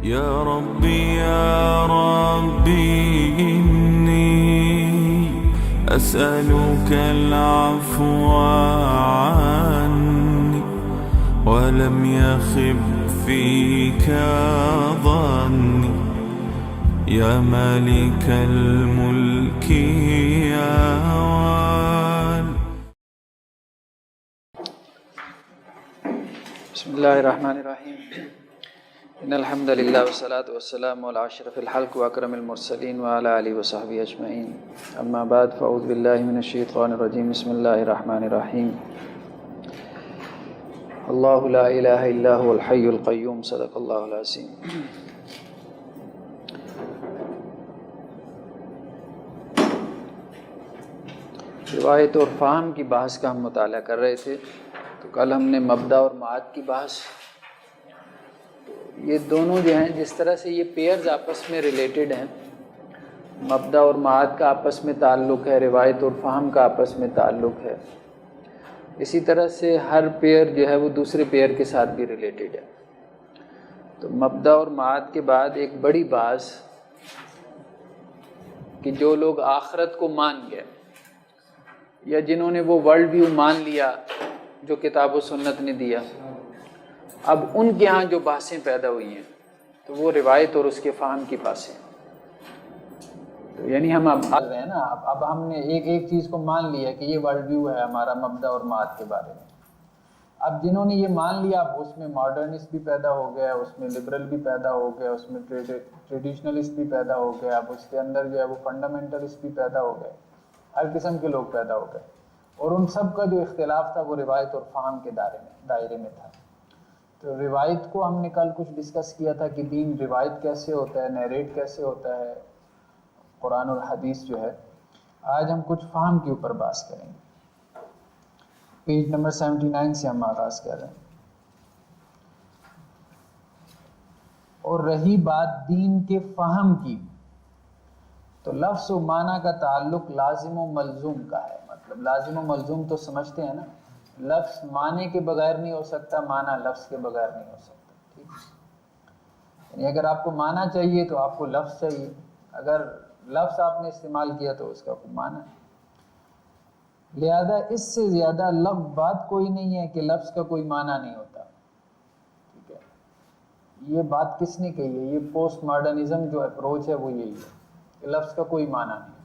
يا ربي يا ربي إني أسألك العفو عني ولم يخب فيك ظني يا مالك الملك يا والي. بسم اللہ الرحمن الرحیم ان الحمد للہ والصلاة والسلام علی اشرف الخلق واکرم المرسلین وعلی آلہ وصحبہ اجمعین اما بعد فاعوذ باللہ من الشیطان الرجیم بسم اللہ الرحمن الرحیم اللہ لا الہ الا هو الحی القیوم صدق اللہ العظیم. روایت اور فہم کی بحث کا ہم مطالعہ کر رہے تھے. تو کل ہم نے مبدا اور معاد کی بحث، یہ دونوں جو ہیں جس طرح سے یہ پیئرز آپس میں ریلیٹڈ ہیں، مبدا اور معاد کا آپس میں تعلق ہے، روایت اور فہم کا آپس میں تعلق ہے، اسی طرح سے ہر پیئر جو ہے وہ دوسرے پیئر کے ساتھ بھی ریلیٹڈ ہے. تو مبدا اور معاد کے بعد ایک بڑی بحث کہ جو لوگ آخرت کو مان گئے یا جنہوں نے وہ ورلڈ ویو مان لیا جو کتاب و سنت نے دیا، اب ان کے ہاں جو بحثیں پیدا ہوئی ہیں تو وہ روایت اور اس کے فہم کی بحثیں. تو یعنی ہم اب رہے ہیں نا، اب ہم نے ایک چیز کو مان لیا کہ یہ ورلڈ ویو ہے ہمارا مبدا اور معاد کے بارے میں. اب جنہوں نے یہ مان لیا اب اس میں ماڈرنسٹ بھی پیدا ہو گیا، اس میں لبرل بھی پیدا ہو گیا، اس میں ٹریڈیشنلسٹ بھی پیدا ہو گیا، اب اس کے اندر جو ہے وہ فنڈامنٹلسٹ بھی پیدا ہو گئے، ہر قسم کے لوگ پیدا ہو گئے. اور ان سب کا جو اختلاف تھا وہ روایت اور فہم کے دائرے میں تھا. تو روایت کو ہم نے کل کچھ ڈسکس کیا تھا کہ دین روایت کیسے ہوتا ہے، نیریٹ کیسے ہوتا ہے، قرآن اور حدیث جو ہے. آج ہم کچھ فہم کے اوپر بحث کریں گے. پیج نمبر 79 سے ہم آغاز کر رہے ہیں. اور رہی بات دین کے فہم کی تو لفظ و معنی کا تعلق لازم و ملزوم کا ہے. مطلب لازم و ملزوم تو سمجھتے ہیں نا، لفظ معنی کے بغیر نہیں ہو سکتا، معنی لفظ کے بغیر نہیں ہو سکتا. ٹھیک، یعنی اگر آپ کو معنی چاہیے تو آپ کو لفظ چاہیے، اگر لفظ آپ نے استعمال کیا تو اس کا کوئی معنی. لہذا اس سے زیادہ لفظ بات کوئی نہیں ہے کہ لفظ کا کوئی معنی نہیں ہوتا. ٹھیک ہے، یہ بات کس نے کہی ہے؟ یہ پوسٹ ماڈرنزم جو اپروچ ہے وہ یہی ہے کہ لفظ کا کوئی معنی نہیں.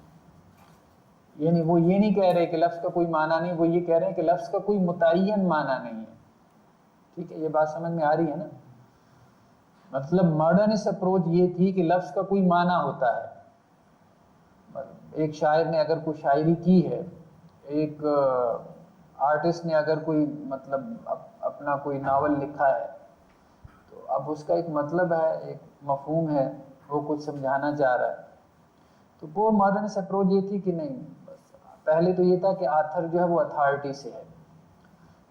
یعنی وہ یہ نہیں کہہ رہے کہ لفظ کا کوئی معنی نہیں، وہ یہ کہہ رہے ہیں کہ لفظ کا کوئی متعین معنی نہیں ہے. ٹھیک ہے، یہ بات سمجھ میں آ رہی ہے نا؟ مطلب ماڈرنسٹ اپروچ یہ تھی کہ لفظ کا کوئی معنی ہوتا ہے. ایک شاعر نے اگر کوئی شاعری کی ہے، ایک آرٹسٹ نے اگر کوئی مطلب اپنا کوئی ناول لکھا ہے، تو اب اس کا ایک مطلب ہے، ایک مفہوم ہے، وہ کچھ سمجھانا چاہ رہا ہے. تو وہ ماڈرنسٹ اپروچ یہ تھی کہ نہیں، پہلے تو یہ تھا کہ آتھر جو ہے وہ اتھارٹی سے ہے.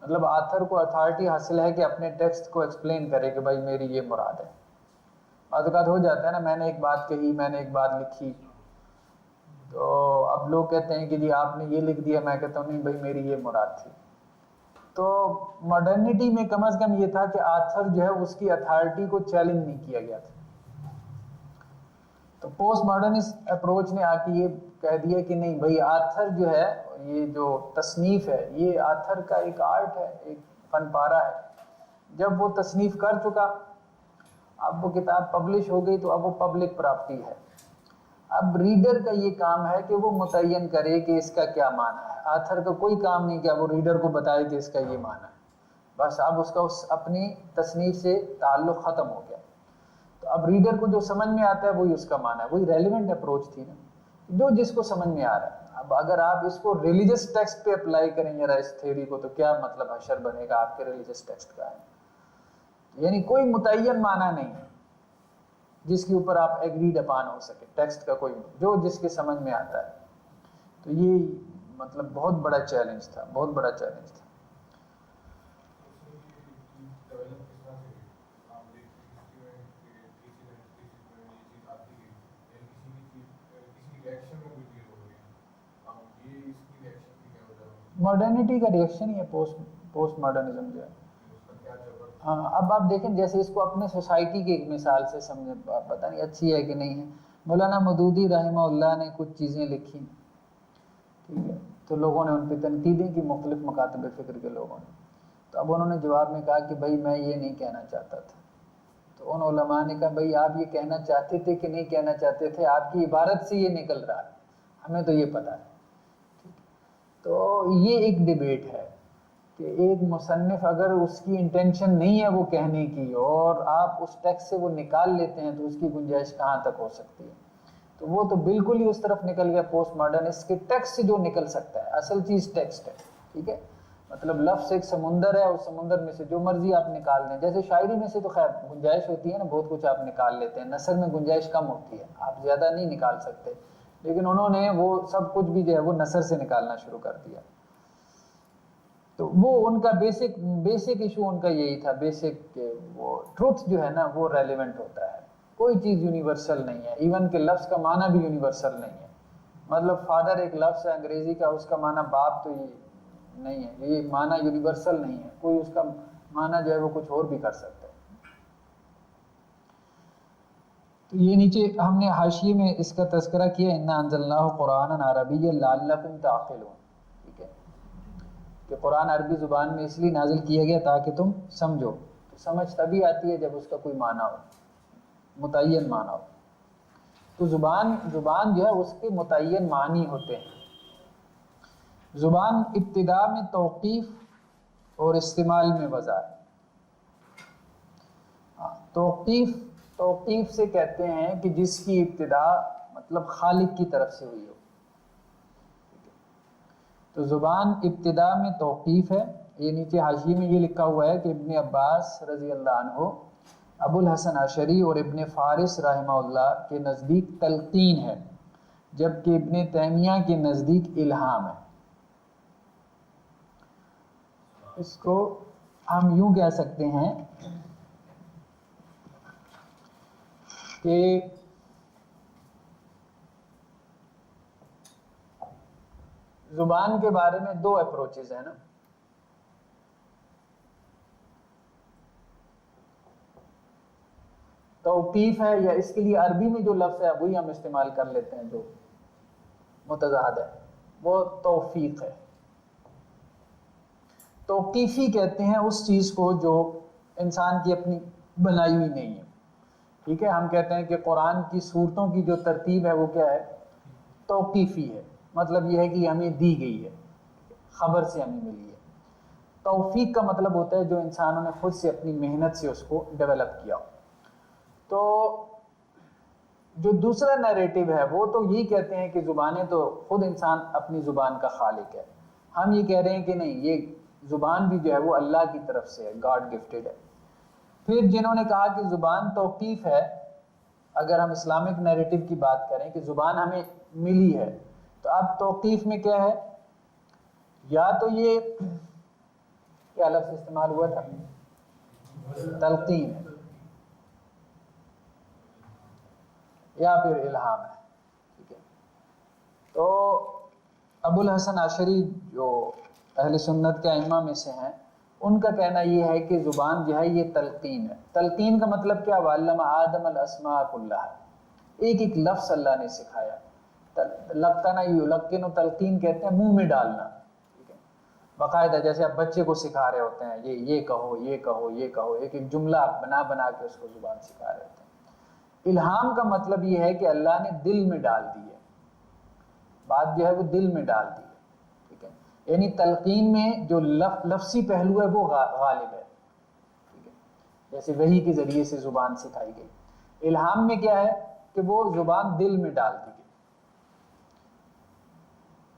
مطلب آتھر کو اتھارٹی حاصل ہے کہ اپنے ٹیکسٹ کو ایکسپلین کرے کہ بھائی میری یہ مراد ہے. بعض اوقات ہو جاتا ہے نا، میں نے ایک بات کہی، میں نے ایک بات لکھی، تو اب لوگ کہتے ہیں کہ جی آپ نے یہ لکھ دیا، میں کہتا ہوں نہیں بھائی میری یہ مراد تھی. تو ماڈرنٹی میں کم از کم یہ تھا کہ آتھر جو ہے اس کی اتھارٹی کو چیلنج نہیں کیا گیا تھا. تو پوسٹ ماڈرنسٹ اپروچ نے آ کے یہ کہہ دیا کہ نہیں بھائی آتھر جو ہے، یہ جو تصنیف ہے یہ آتھر کا ایک آرٹ ہے، ایک فن پارہ ہے. جب وہ تصنیف کر چکا، اب وہ کتاب پبلش ہو گئی تو اب وہ پبلک پراپرٹی ہے. اب ریڈر کا یہ کام ہے کہ وہ متعین کرے کہ اس کا کیا معنی ہے. آتھر کا کوئی کام نہیں کہ وہ ریڈر کو بتائے کہ اس کا یہ معنی ہے. بس اب اس کا اپنی تصنیف سے تعلق ختم ہو گیا. تو اب ریڈر کو جو سمجھ میں آتا ہے وہی اس کا معنی ہے. وہی ریلیونٹ اپروچ تھی نا، جو جس کو سمجھ میں آ رہا ہے. اب اگر آپ اس کو ریلیجس ٹیکسٹ پہ اپلائی کریں گے اس تھیوری کو، تو کیا مطلب حشر بنے گا آپ کے ریلیجس ٹیکسٹ کا ہے. یعنی کوئی متعین معنی نہیں ہے جس کے اوپر آپ ایگریڈ اپان ہو سکے. ٹیکسٹ کا کوئی جو جس کے سمجھ میں آتا ہے. تو یہ مطلب بہت بڑا چیلنج تھا، بہت بڑا چیلنج تھا. ماڈرنٹی کا ریئیکشن ہی ہے پوسٹ ماڈرنزم جو ہے. ہاں اب آپ دیکھیں جیسے اس کو اپنے سوسائٹی کی ایک مثال سے سمجھیں، پتہ نہیں اچھی ہے کہ نہیں ہے. مولانا مودودی رحمہ اللہ نے کچھ چیزیں لکھی، ٹھیک ہے، تو لوگوں نے ان پہ تنقیدیں کی، مختلف مکاتب فکر کے لوگوں نے. تو اب انہوں نے جواب میں کہا کہ بھائی میں یہ نہیں کہنا چاہتا تھا. تو ان علماء نے کہا بھائی آپ یہ کہنا چاہتے تھے کہ نہیں کہنا چاہتے تھے، آپ کی عبارت سے یہ نکل رہا ہے، ہمیں تو یہ پتہ ہے. تو یہ ایک ڈیبیٹ ہے کہ ایک مصنف اگر اس کی انٹینشن نہیں ہے وہ کہنے کی اور آپ اس ٹیکسٹ سے وہ نکال لیتے ہیں تو اس کی گنجائش کہاں تک ہو سکتی ہے. تو وہ تو بالکل ہی اس طرف نکل گیا پوسٹ ماڈرن. اس کے ٹیکسٹ سے جو نکل سکتا ہے، اصل چیز ٹیکسٹ ہے، ٹھیک ہے. مطلب لفظ ایک سمندر ہے، اس سمندر میں سے جو مرضی آپ نکال دیں. جیسے شاعری میں سے تو خیر گنجائش ہوتی ہے نا، بہت کچھ آپ نکال لیتے ہیں. نثر میں گنجائش کم ہوتی ہے، آپ زیادہ نہیں نکال سکتے. لیکن انہوں نے وہ سب کچھ بھی جو ہے وہ نثر سے نکالنا شروع کر دیا. تو وہ ان کا بیسک ایشو ان کا یہی تھا، بیسک وہ ٹروتھ جو ہے نا وہ ریلیونٹ ہوتا ہے. کوئی چیز یونیورسل نہیں ہے، ایون کہ لفظ کا معنی بھی یونیورسل نہیں ہے. مطلب فادر ایک لفظ ہے انگریزی کا، اس کا معنی باپ تو یہ نہیں ہے، یہ معنی یونیورسل نہیں ہے. کوئی اس کا معنی جو ہے وہ کچھ اور بھی کر سکتا ہے. تو یہ نیچے ہم نے حاشیے میں اس کا تذکرہ کیا، انا انزلناہ قرآنا عربیا لعلکم تعقلون، ٹھیک ہے، کہ قرآن عربی زبان میں اس لیے نازل کیا گیا تاکہ تم سمجھو. تو سمجھ تبھی آتی ہے جب اس کا کوئی معنی ہو، متعین معنی ہو. تو زبان جو ہے اس کے متعین معنی ہوتے ہیں. زبان ابتدا میں توقیف اور استعمال میں وضع. توقیف سے کہتے ہیں کہ جس کی ابتدا مطلب خالق کی طرف سے ہوئی ہو. تو زبان ابتدا میں توقیف ہے. یہ نیچے حاشیے میں یہ لکھا ہوا ہے کہ ابن عباس رضی اللہ عنہ، ابو الحسن عشری اور ابن فارس رحمہ اللہ کے نزدیک تلقین ہے، جبکہ ابن تیمیہ کے نزدیک الہام ہے. اس کو ہم یوں کہہ سکتے ہیں کہ زبان کے بارے میں دو اپروچز ہیں نا. توقیف ہے، یا اس کے لیے عربی میں جو لفظ ہے وہی ہم استعمال کر لیتے ہیں جو متضاد ہے، وہ توفیق ہے. توقیفی کہتے ہیں اس چیز کو جو انسان کی اپنی بنائی ہوئی نہیں ہے. ٹھیک ہے، ہم کہتے ہیں کہ قرآن کی سورتوں کی جو ترتیب ہے وہ کیا ہے؟ توقیفی ہے. مطلب یہ ہے کہ ہمیں دی گئی ہے، خبر سے ہمیں ملی ہے. توفیق کا مطلب ہوتا ہے جو انسانوں نے خود سے اپنی محنت سے اس کو ڈیولپ کیا ہو. تو جو دوسرا نیریٹو ہے وہ تو یہی کہتے ہیں کہ زبانیں تو خود انسان اپنی زبان کا خالق ہے. ہم یہ کہہ رہے ہیں کہ نہیں، یہ زبان بھی جو ہے وہ اللہ کی طرف سے ہے، گاڈ گفٹڈ ہے. پھر جنہوں نے کہا کہ زبان توقیف ہے، اگر ہم اسلامک نیریٹو کی بات کریں کہ زبان ہمیں ملی ہے، تو اب توقیف میں کیا ہے؟ یا تو یہ کیا لفظ استعمال ہوا تھا؟ تلقین ہے، یا پھر الہام ہے. ٹھیک ہے، تو ابو الحسن عشری جو اہل سنت کے ائمہ میں سے ہیں، ان کا کہنا یہ ہے کہ زبان جو ہے یہ تلقین ہے. تلقین کا مطلب کیا؟ وَعَلَّمَ آدَمَ الْأَسْمَاءَ كُلَّهَا، ایک ایک لفظ اللہ نے سکھایا. لقنا یلقن و تلقین کہتے ہیں منہ میں ڈالنا. ٹھیک ہے، باقاعدہ جیسے آپ بچے کو سکھا رہے ہوتے ہیں، یہ کہو، یہ کہو، یہ کہو، ایک ایک جملہ بنا کے اس کو زبان سکھا رہے ہوتے ہیں. الہام کا مطلب یہ ہے کہ اللہ نے دل میں ڈال دی ہے، بات جو ہے وہ دل میں ڈال دی ہے. ٹھیک ہے، یعنی تلقین میں جو لفظی پہلو ہے وہ غالب ہے. ٹھیک ہے، جیسے وحی کے ذریعے سے زبان سکھائی گئی. الہام میں کیا ہے کہ وہ زبان دل میں ڈال دی گئی،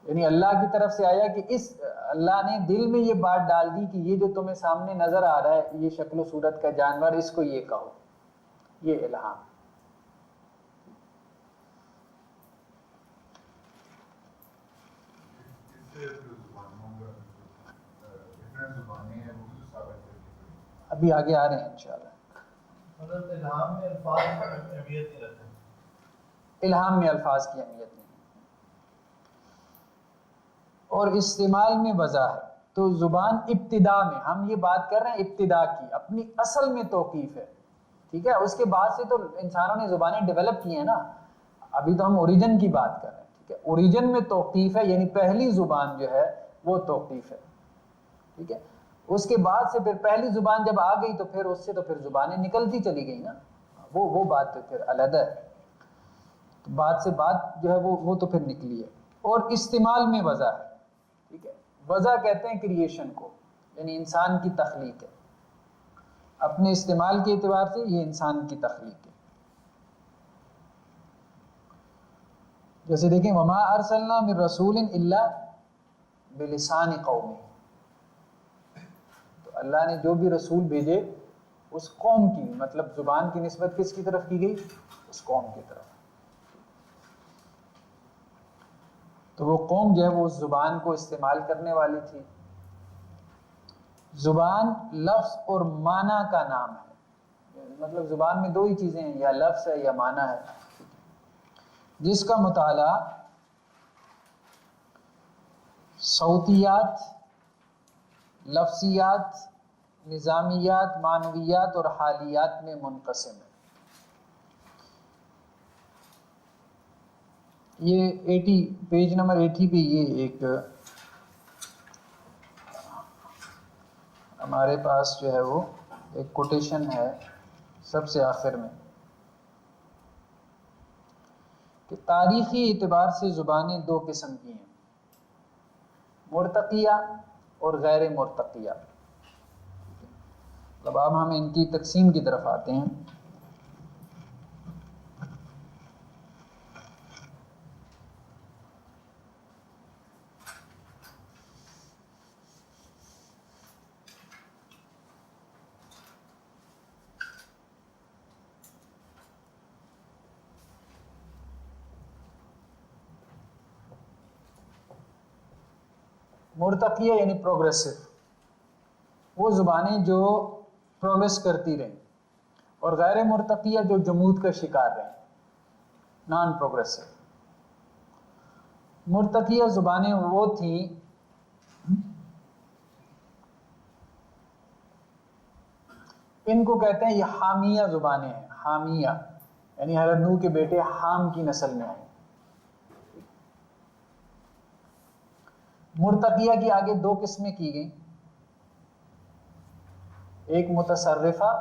یعنی اللہ کی طرف سے آیا کہ اس اللہ نے دل میں یہ بات ڈال دی کہ یہ جو تمہیں سامنے نظر آ رہا ہے، یہ شکل و صورت کا جانور، اس کو یہ کہو. یہ الہام. ابھی آگے آ رہے ہیں انشاءاللہ. الہام میں الفاظ کی اہمیت نہیں رکھتے. الہام میں الفاظ کی اہمیت نہیں، اور استعمال میں وضع ہے. تو زبان ابتدا میں، ہم یہ بات کر رہے ہیں ابتدا کی، اپنی اصل میں توقیف ہے، ٹھیک ہے. اس کے بعد سے تو انسانوں نے زبانیں ڈیولپ کی ہیں نا، ابھی تو ہم اوریجن کی بات کر رہے ہیں، ٹھیک ہے. اوریجن میں توقیف ہے، یعنی پہلی زبان جو ہے وہ توقیف ہے، ٹھیک ہے. اس کے بعد سے پھر پہلی زبان جب آ گئی تو پھر اس سے تو پھر زبانیں نکلتی چلی گئی نا، وہ بات تو پھر علیحدہ ہے. تو بات سے بات جو ہے وہ تو پھر نکلی ہے. اور استعمال میں وضع ہے، ٹھیک ہے. وضع کہتے ہیں کریشن کو، یعنی انسان کی تخلیق ہے. اپنے استعمال کے اعتبار سے یہ انسان کی تخلیق ہے. جیسے دیکھیں وما ارسلنا من رسول الا بلسان قومہ، تو اللہ نے جو بھی رسول بھیجے اس قوم کی، مطلب زبان کی نسبت کس کی طرف کی گئی؟ اس قوم کی طرف. تو وہ قوم جو ہے وہ اس زبان کو استعمال کرنے والی تھی. زبان لفظ اور معنی کا نام ہے، مطلب زبان میں دو ہی چیزیں ہیں، یا لفظ ہے یا معنی ہے، جس کا مطالعہ صوتیات، لفظیات، نظامیات، معنویات اور حالیات میں منقسم ہے. یہ پیج نمبر 80 پہ یہ ایک ہمارے پاس جو ہے وہ ایک کوٹیشن ہے سب سے آخر میں کہ تاریخی اعتبار سے زبانیں دو قسم کی ہیں، مرتقیہ اور غیر مرتقیہ. اب ہم ان کی تقسیم کی طرف آتے ہیں. مرتقیہ یعنی پروگریسو، وہ زبانیں جو پروگریس کرتی رہیں، اور غیر مرتقیہ جو جمود کا شکار رہیں، نان پروگریسو. مرتقیہ زبانیں وہ تھیں ان کو کہتے ہیں یہ حامیہ زبانیں ہیں. حامیہ یعنی حضرت نوح کے بیٹے حام کی نسل میں ہیں. مرتقیہ کی آگے دو قسمیں کی گئیں، ایک متصرفہ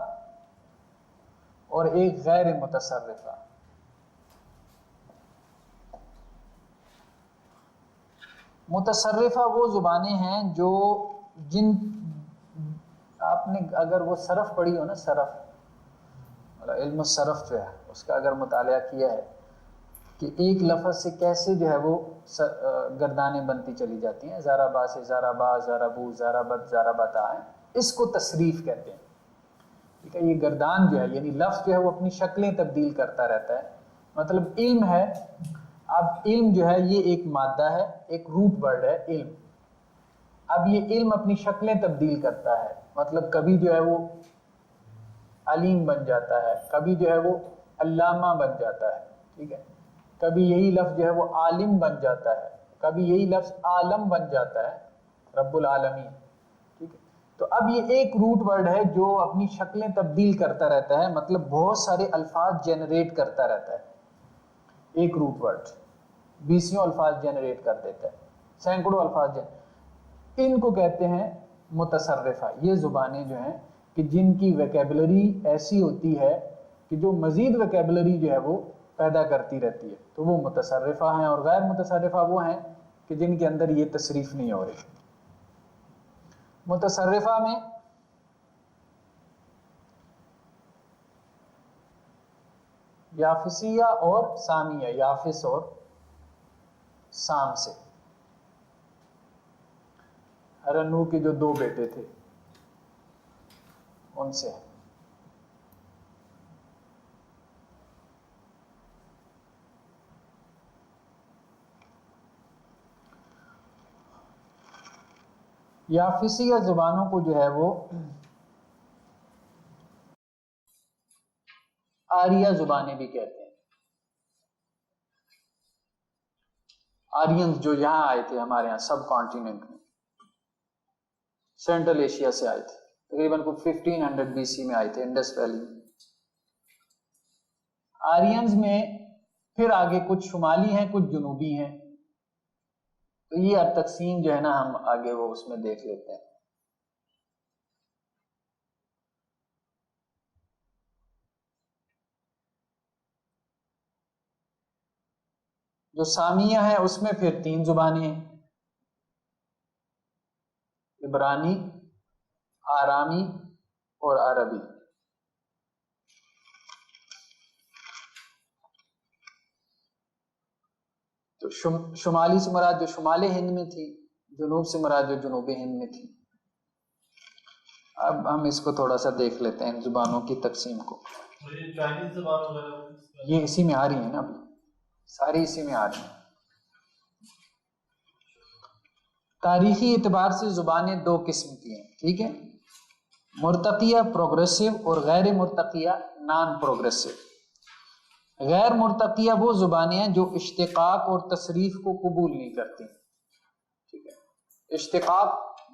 اور ایک غیر متصرفہ. متصرفہ وہ زبانیں ہیں جو جن آپ نے اگر وہ صرف پڑھی ہو نا، صرف علم الصرف جو ہے اس کا اگر مطالعہ کیا ہے کہ ایک لفظ سے کیسے جو ہے وہ گردانیں بنتی چلی جاتی ہیں، زارا با سے زارا با، زارا بو، زارا بد، زارا بتا ہے، اس کو تصریف کہتے ہیں. ٹھیک ہے، یہ گردان جو ہے یعنی لفظ جو ہے وہ اپنی شکلیں تبدیل کرتا رہتا ہے. مطلب علم ہے، اب علم جو ہے یہ ایک مادہ ہے، ایک روٹ ورڈ ہے علم. اب یہ علم اپنی شکلیں تبدیل کرتا ہے، مطلب کبھی جو ہے وہ علیم بن جاتا ہے، کبھی جو ہے وہ علامہ بن جاتا ہے، ٹھیک ہے، کبھی یہی لفظ جو ہے وہ عالم بن جاتا ہے، کبھی یہی لفظ عالم بن جاتا ہے، رب العالمین. ٹھیک ہے، تو اب یہ ایک روٹ ورڈ ہے جو اپنی شکلیں تبدیل کرتا رہتا ہے، مطلب بہت سارے الفاظ جنریٹ کرتا رہتا ہے. ایک روٹ ورڈ 20 الفاظ جنریٹ کر دیتا ہے، سینکڑوں الفاظ ان کو کہتے ہیں متصرفہ. یہ زبانیں جو ہیں کہ جن کی ویکیبلری ایسی ہوتی ہے کہ جو مزید ویکیبلری جو ہے وہ پیدا کرتی رہتی ہے، تو وہ متصرفہ ہیں. اور غیر متصرفہ وہ ہیں کہ جن کے اندر یہ تصریف نہیں ہو رہی. متصرفہ میں یافسیہ اور سامیہ، یافس اور سام سے، حضرت نوح کے جو دو بیٹے تھے ان سے. یافسیہ زبانوں کو جو ہے وہ آریہ زبانیں بھی کہتے ہیں. آرینز جو یہاں آئے تھے ہمارے یہاں سب کانٹیننٹ میں، سینٹرل ایشیا سے آئے تھے، تقریباً 1500 BC میں آئے تھے انڈس ویلی میں۔ آرینز میں پھر آگے کچھ شمالی ہیں کچھ جنوبی ہیں، تو یہ اب تقسیم جو ہے نا ہم آگے وہ اس میں دیکھ لیتے ہیں۔ جو سامیہ ہے اس میں پھر 3 زبانیں ہیں، عبرانی، آرامی اور عربی۔ تو شمالی سے مراد جو شمال ہند میں تھی، جنوب سے مراد جو جنوبی ہند میں تھی۔ اب ہم اس کو تھوڑا سا دیکھ لیتے ہیں ان زبانوں کی تقسیم کو۔ یہ اسی میں آ رہی ہیں نا، ابھی ساری اسی میں آ رہی ہیں۔ تاریخی اعتبار سے زبانیں 2 قسم کی ہیں، ٹھیک ہے، مرتقیہ پروگریسو اور غیر مرتقیہ نان پروگریسو۔ غیر مرتقیہ وہ زبانیں ہیں جو اشتقاق اور تصریف کو قبول نہیں کرتی، ٹھیک ہے۔ اشتقاق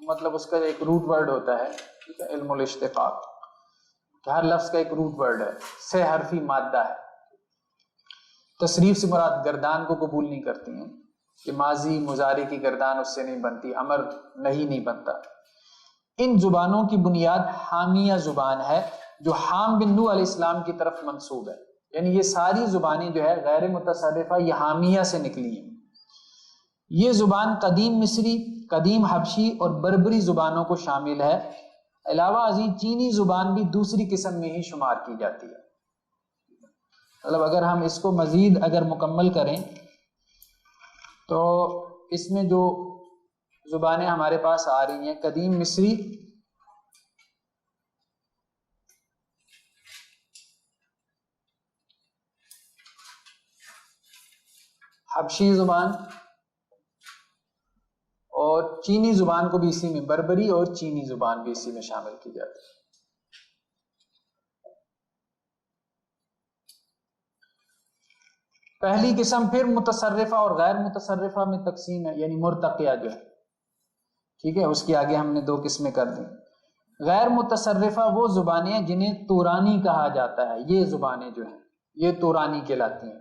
مطلب اس کا ایک روٹ ورڈ ہوتا ہے، ٹھیک ہے، علم الاشتقاق، کہ ہر لفظ کا ایک روٹ ورڈ ہے، 6 حرفی مادہ ہے۔ تصریف سے مراد گردان کو قبول نہیں کرتی ہیں، کہ ماضی مضارع کی گردان اس سے نہیں بنتی، امر نہیں بنتا۔ ان زبانوں کی بنیاد حامیہ زبان ہے جو حام بن نوح علیہ السلام کی طرف منسوب ہے، یعنی یہ ساری زبانیں جو ہے غیر متصرفہ یہ حامیہ سے نکلی ہیں۔ یہ زبان قدیم مصری، قدیم حبشی اور بربری زبانوں کو شامل ہے۔ علاوہ ازیں چینی زبان بھی دوسری قسم میں ہی شمار کی جاتی ہے۔ مطلب اگر ہم اس کو مزید اگر مکمل کریں تو اس میں جو زبانیں ہمارے پاس آ رہی ہیں، قدیم مصری، حبشی زبان اور چینی زبان کو بھی اسی میں، بربری اور چینی زبان بھی اسی میں شامل کی جاتی ہے۔ پہلی قسم پھر متصرفہ اور غیر متصرفہ میں تقسیم ہے، یعنی مرتقیہ جو ہے، ٹھیک ہے، اس کی آگے ہم نے 2 قسمیں کر دیں۔ غیر متصرفہ وہ زبانیں ہیں جنہیں تورانی کہا جاتا ہے، یہ زبانیں جو ہیں یہ تورانی کہلاتی ہیں۔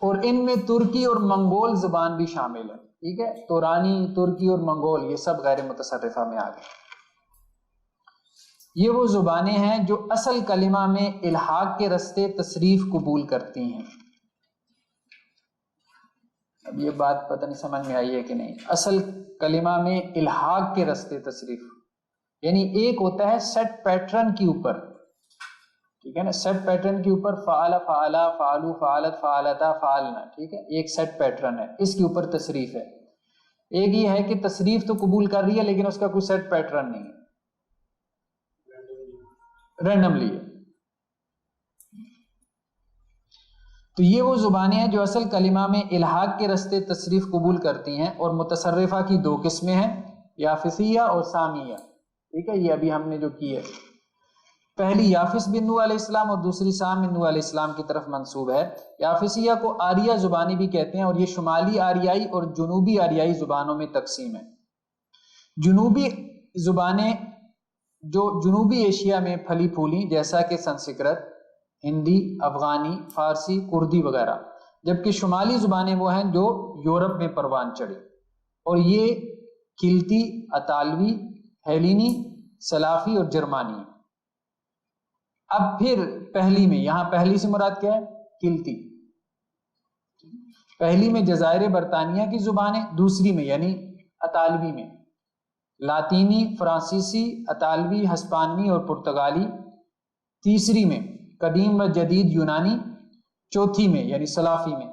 اور ان میں ترکی اور منگول زبان بھی شامل ہے، ٹھیک ہے، تورانی، ترکی اور منگول یہ سب غیر متصرفہ میں آ گئے۔ یہ وہ زبانیں ہیں جو اصل کلمہ میں الحاق کے رستے تصریف قبول کرتی ہیں۔ اب یہ بات پتہ نہیں سمجھ میں آئی ہے کہ نہیں، اصل کلمہ میں الحاق کے رستے تصریف، یعنی ایک ہوتا ہے سیٹ پیٹرن کے اوپر، ٹھیک ہے نا، سیٹ پیٹرن کے اوپر فعل، فعلا، فعلو، فعلت، فعلتا، فعلنا، ٹھیک ہے، ایک سیٹ پیٹرن ہے، اس کے اوپر تصریف ہے۔ ایک یہ ہے کہ تصریف تو قبول کر رہی ہے لیکن اس کا کوئی سیٹ پیٹرن نہیں ہے، رینڈملی ہے۔ تو یہ وہ زبانیں ہیں جو اصل کلمہ میں الحاق کے رستے تصریف قبول کرتی ہیں، اور متصرفہ کی 2 قسمیں ہیں، یافسیہ اور سامیہ، ٹھیک ہے، یہ ابھی ہم نے جو کی ہے، پہلی یافس بن نوح علیہ السلام اور دوسری سام بن نوح علیہ السلام کی طرف منسوب ہے۔ یافسیہ کو آریہ زبانیں بھی کہتے ہیں، اور یہ شمالی آریائی اور جنوبی آریائی زبانوں میں تقسیم ہے۔ جنوبی زبانیں جو جنوبی ایشیا میں پھلی پھولی، جیسا کہ سنسکرت، ہندی، افغانی، فارسی، کردی وغیرہ، جبکہ شمالی زبانیں وہ ہیں جو یورپ میں پروان چڑھی، اور یہ کلتی، اطالوی، ہیلینی، سلافی اور جرمانی۔ اب پھر پہلی میں، یہاں پہلی سے مراد کیا ہے؟ کلتی۔ پہلی میں جزائر برطانیہ کی زبانیں، دوسری میں یعنی اطالوی میں لاطینی، فرانسیسی، اطالوی، ہسپانوی اور پرتگالی، تیسری میں قدیم و جدید یونانی، چوتھی میں یعنی سلافی میں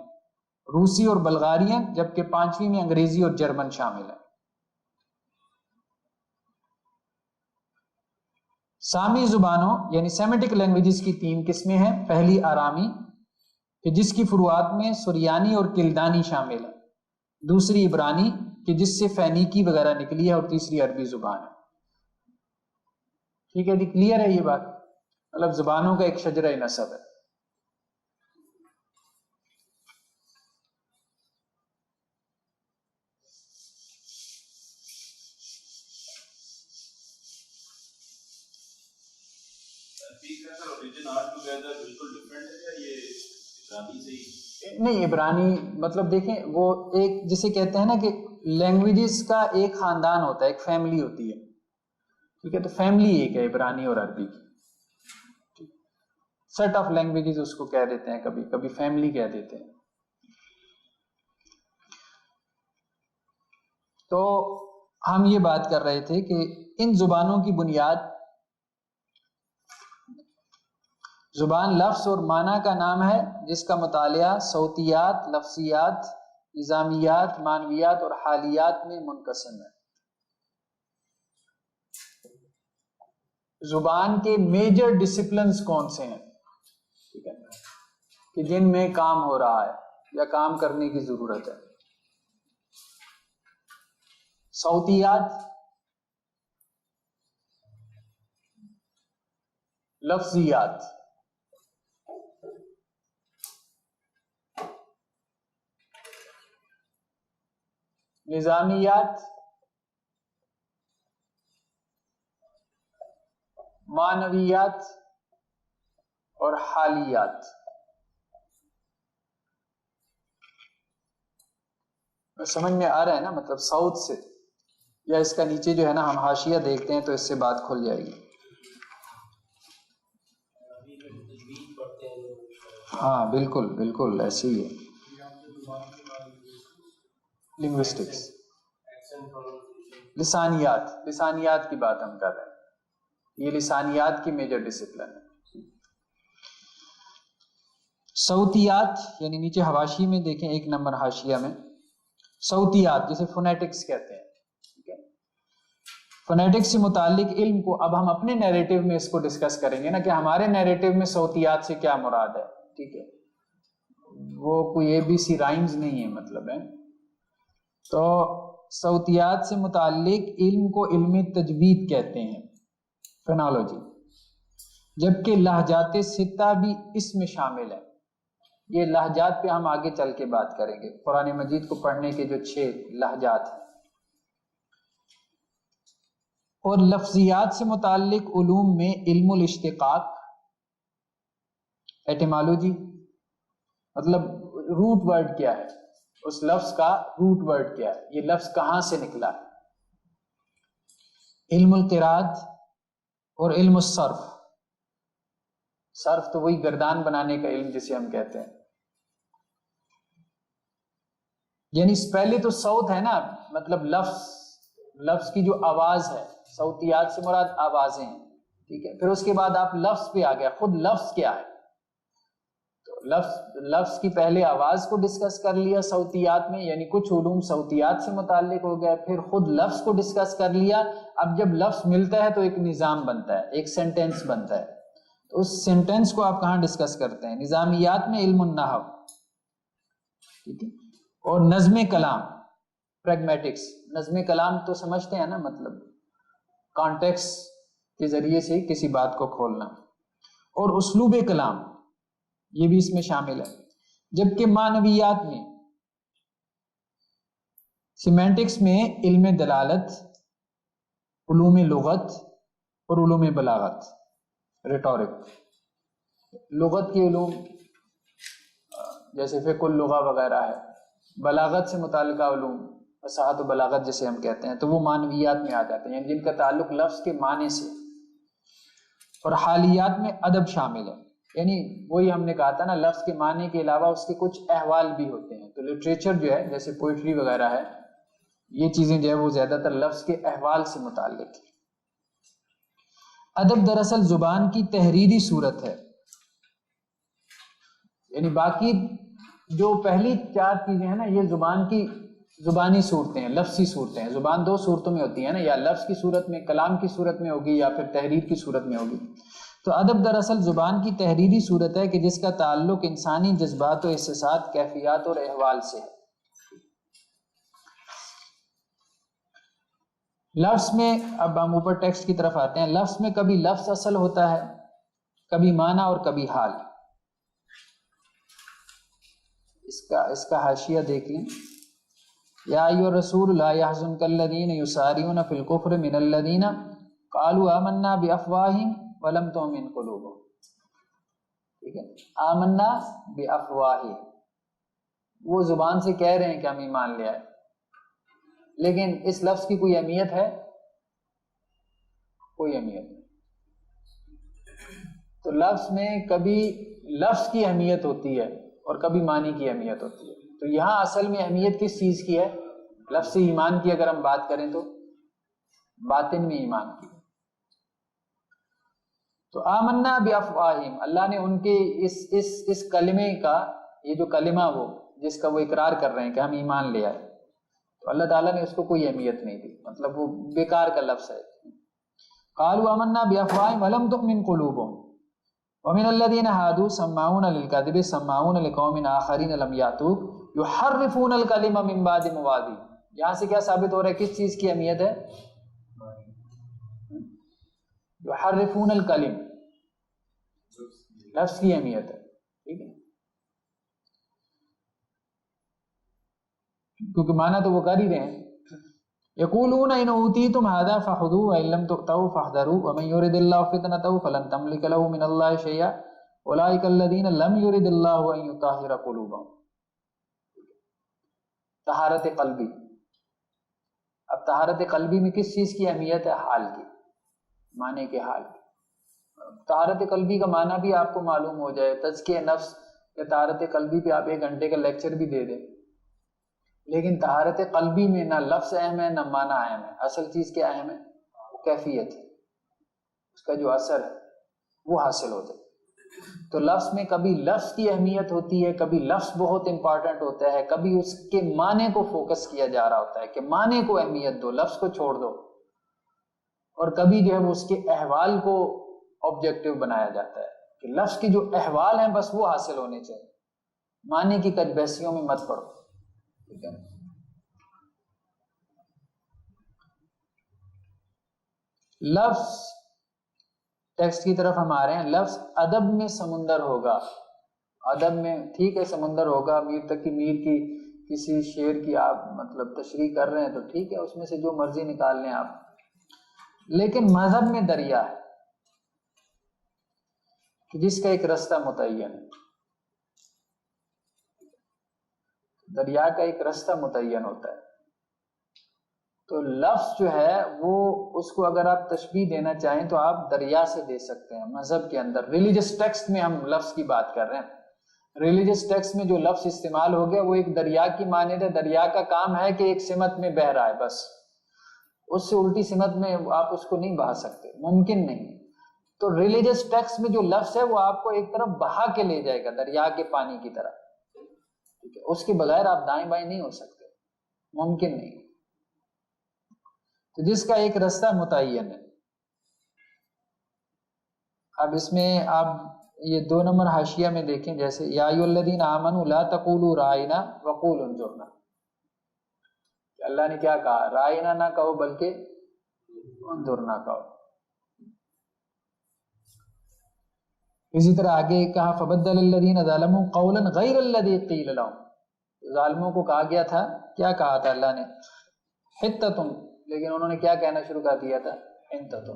روسی اور بلغارین، جبکہ 5ویں میں انگریزی اور جرمن شامل ہے۔ سامی زبانوں یعنی سیمیٹک لینگویجز کی 3 قسمیں ہیں۔ پہلی آرامی، کہ جس کی فروعات میں سریانی اور کلدانی شامل ہے، دوسری عبرانی کہ جس سے فینیکی وغیرہ نکلی ہے، اور تیسری عربی زبان ہے۔ ٹھیک ہے جی، کلیئر ہے یہ بات؟ مطلب زبانوں کا ایک شجرہ نسب ہے. نہیں عبرانی مطلب دیکھیں وہ ایک جسے کہتے ہیں نا کہ لینگویجز کا ایک خاندان ہوتا ہے، ایک فیملی ہوتی ہے، ٹھیک ہے. تو فیملی ایک ہے عبرانی اور عربی کی، سیٹ آف لینگویجز اس کو کہہ دیتے ہیں، کبھی کبھی فیملی کہہ دیتے ہیں. تو ہم یہ بات کر رہے تھے کہ ان زبانوں کی بنیاد زبان لفظ اور معنی کا نام ہے جس کا مطالعہ صوتیات، لفظیات، نظامیات، معنویات اور حالیات میں منقسم ہے. زبان کے میجر ڈسپلنز کون سے ہیں، ٹھیک ہے، کہ جن میں کام ہو رہا ہے یا کام کرنے کی ضرورت ہے. صوتیات، لفظیات، نظامیات، معنویات اور حالیات. سمجھ میں آ رہا ہے نا، مطلب صوت سے یا اس کا نیچے جو ہے نا ہم حاشیہ دیکھتے ہیں تو اس سے بات کھل جائے گی. ہاں بالکل بالکل ایسے ہی ہے. لنگوسٹکس، لسانیات کی بات ہم کر رہے ہیں، یہ لسانیات کی میجر ڈسپلن ہے. صوتیات یعنی نیچے حواشی میں دیکھیں 1 نمبر حاشیہ میں صوتیات جسے فونیٹکس کہتے ہیں. فونیٹکس سے متعلق علم کو اب ہم اپنے نیریٹو میں اس کو ڈسکس کریں گے نا کہ ہمارے نیریٹو میں صوتیات سے کیا مراد ہے. ٹھیک ہے، وہ کوئی ABC رائمز نہیں ہے مطلب ہے. تو صوتیات سے متعلق علم کو علم تجوید کہتے ہیں، فینالوجی، جبکہ لہجات ستہ بھی اس میں شامل ہے. یہ لہجات پہ ہم آگے چل کے بات کریں گے، قرآن مجید کو پڑھنے کے جو 6 لہجات ہیں. اور لفظیات سے متعلق علوم میں علم الاشتقاق، ایٹیمالوجی، مطلب روٹ ورڈ کیا ہے، اس لفظ کا روٹ ورڈ کیا ہے، یہ لفظ کہاں سے نکلا ہے. علم القراءت اور علم الصرف، صرف تو وہی گردان بنانے کا علم جسے ہم کہتے ہیں. یعنی پہلے تو صوت ہے نا، مطلب لفظ کی جو آواز ہے، صوتیات سے مراد آوازیں ہیں. ٹھیک ہے، پھر اس کے بعد آپ لفظ پہ آ گیا، خود لفظ کیا ہے. تو لفظ کی پہلے آواز کو ڈسکس کر لیا صوتیات میں، یعنی کچھ علوم صوتیات سے متعلق ہو گیا، پھر خود لفظ کو ڈسکس کر لیا. اب جب لفظ ملتا ہے تو ایک نظام بنتا ہے، ایک سینٹینس بنتا ہے. تو اس سینٹینس کو آپ کہاں ڈسکس کرتے ہیں؟ نظامیات میں علم النحو، ٹھیک ہے، اور نظم کلام، پریگمیٹکس. نظم کلام تو سمجھتے ہیں نا، مطلب کانٹیکس کے ذریعے سے کسی بات کو کھولنا. اور اسلوب کلام یہ بھی اس میں شامل ہے. جبکہ معنویات میں، سیمینٹکس میں علم دلالت، علوم لغت اور علوم بلاغت، ریٹورک. لغت کے علوم جیسے فقہ اللغہ وغیرہ ہے، بلاغت سے متعلقہ علوم، فصاحت و بلاغت جسے ہم کہتے ہیں، تو وہ معنویات میں آ جاتے ہیں، یعنی جن کا تعلق لفظ کے معنی سے. اور حالیات میں ادب شامل ہے، یعنی وہی ہم نے کہا تھا نا، لفظ کے معنی کے علاوہ اس کے کچھ احوال بھی ہوتے ہیں. تو لٹریچر جو ہے جیسے پوئٹری وغیرہ ہے، یہ چیزیں جو ہے وہ زیادہ تر لفظ کے احوال سے متعلق ہے. ادب دراصل زبان کی تحریری صورت ہے، یعنی باقی جو پہلی 4 چیزیں ہیں نا، یہ زبان کی زبانی صورتیں ہیں، لفظی صورتیں ہیں. زبان 2 صورتوں میں ہوتی ہے نا، یا لفظ کی صورت میں، کلام کی صورت میں ہوگی، یا پھر تحریر کی صورت میں ہوگی. تو ادب دراصل زبان کی تحریری صورت ہے کہ جس کا تعلق انسانی جذبات و احساسات، کیفیات اور احوال سے ہے. لفظ میں، اب ہم اوپر ٹیکسٹ کی طرف آتے ہیں، لفظ میں کبھی لفظ اصل ہوتا ہے، کبھی معنی اور کبھی حال. اس کا حاشیہ دیکھ لیں. یا ایھا الرسول لا يحزنك الذين يسارعون في الكفر من الذين قالوا آمنا بافواههم ولم تؤمن قلوبهم. ٹھیک ہے، آمنا بافواہہم، وہ زبان سے کہہ رہے ہیں کہ ہم ایمان لے آئے، لیکن اس لفظ کی کوئی اہمیت ہے؟ کوئی اہمیت نہیں. تو لفظ میں کبھی لفظ کی اہمیت ہوتی ہے اور کبھی معنی کی اہمیت ہوتی ہے. تو یہاں اصل میں اہمیت کس چیز کی ہے؟ لفظ ایمان کی اگر ہم بات کریں تو باطن میں ایمان کی. تو آمنا بافواہہم، اللہ نے ان کے اس کلمے کا، یہ جو کلمہ وہ جس کا وہ اقرار کر رہے ہیں کہ ہم ایمان لے آئے، تو اللہ تعالیٰ نے اس کو کوئی اہمیت نہیں دی، مطلب وہ بیکار کا لفظ ہے. قالوا آمنا بافواہہم ولم تؤمن قلوبهم ومن الذين هادوا سماعون للكذب سماعون لقوم آخرين لم يأتوك يحرفون الكلم من بعد مواضعه. یہاں سے کیا ثابت ہو رہا ہے؟ کس چیز کی اہمیت ہے؟ یحرفون الکلم، لفظ کی اہمیت ہے. ٹھیک ہے، کیونکہ معنی تو وہ کر ہی رہے ہیں. یقولون ان اوتیتم ھذا فخذوه وان لم تؤتوا فاحذروا ومن يرد الله فتنته فلن تملك له من الله شيئا اولئک الذین لم يرد الله ان يطهر قلوبهم. طہارت قلبی. اب طہارت قلبی میں کس چیز کی اہمیت ہے؟ حال کی، معنی کے حال کی. طہارت قلبی کا معنی بھی آپ کو معلوم ہو جائے، تزکیہ نفس یا طہارت قلبی پہ آپ 1 گھنٹے کا لیکچر بھی دے دیں، لیکن طہارت قلبی میں نہ لفظ اہم ہے نہ معنی اہم ہے. اصل چیز کیا اہم ہے؟ کیفیت ہے، اس کا جو اثر ہے وہ حاصل ہو جائے. تو لفظ میں کبھی لفظ کی اہمیت ہوتی ہے، کبھی لفظ بہت امپارٹنٹ ہوتا ہے، کبھی اس کے معنی کو فوکس کیا جا رہا ہوتا ہے کہ معنی کو اہمیت دو، لفظ کو چھوڑ دو. اور کبھی جو ہے وہ اس کے احوال کو آبجیکٹیو بنایا جاتا ہے کہ لفظ کے جو احوال ہیں بس وہ حاصل ہونے چاہیے، معنی کی کج بحثیوں میں مت پڑو. ٹھیک ہے، لفظ ٹیکسٹ کی طرف ہم آ رہے ہیں. لفظ ادب میں سمندر ہوگا، ادب میں ٹھیک ہے سمندر ہوگا. میر تقی میر کی کسی شعر کی آپ مطلب تشریح کر رہے ہیں تو ٹھیک ہے، اس میں سے جو مرضی نکال لیں آپ، لیکن مذہب میں دریا ہے کہ جس کا ایک رستہ متعین ہے. دریا کا ایک رستہ متعین ہوتا ہے. تو لفظ جو ہے وہ اس کو اگر آپ تشبیہ دینا چاہیں تو آپ دریا سے دے سکتے ہیں. مذہب کے اندر ریلیجس ٹیکسٹ میں ہم لفظ کی بات کر رہے ہیں، ریلیجس ٹیکسٹ میں جو لفظ استعمال ہو گیا وہ ایک دریا کی مانند ہے. دریا کا کام ہے کہ ایک سمت میں بہہ رہا ہے، بس اس سے الٹی سمت میں آپ اس کو نہیں بہا سکتے، ممکن نہیں. تو ریلیجس ٹیکسٹ میں جو لفظ ہے وہ آپ کو ایک طرف بہا کے لے جائے گا، دریا کے پانی کی طرح. ٹھیک ہے، اس کے بغیر آپ دائیں بائیں نہیں ہو سکتے، ممکن نہیں. تو جس کا ایک رستہ متعین ہے. اب اس میں آپ یہ 2 نمبر حاشیہ میں دیکھیں، جیسے یا ایھا الذین آمنوا لا تقولوا رائنا وقولوا انظرنا. اللہ نے کیا کہا؟ رائنا نہ کہو بلکہ انظرنا کہو. اسی طرح آگے کہا فبدل الذین ظلموا قولا غیر الذی قیل لهم. ظالموں کو کہا گیا تھا، کیا کہا تھا اللہ نے؟ حطۃ، لیکن انہوں نے کیا کہنا شروع کر دیا تھا؟ حنطۃ.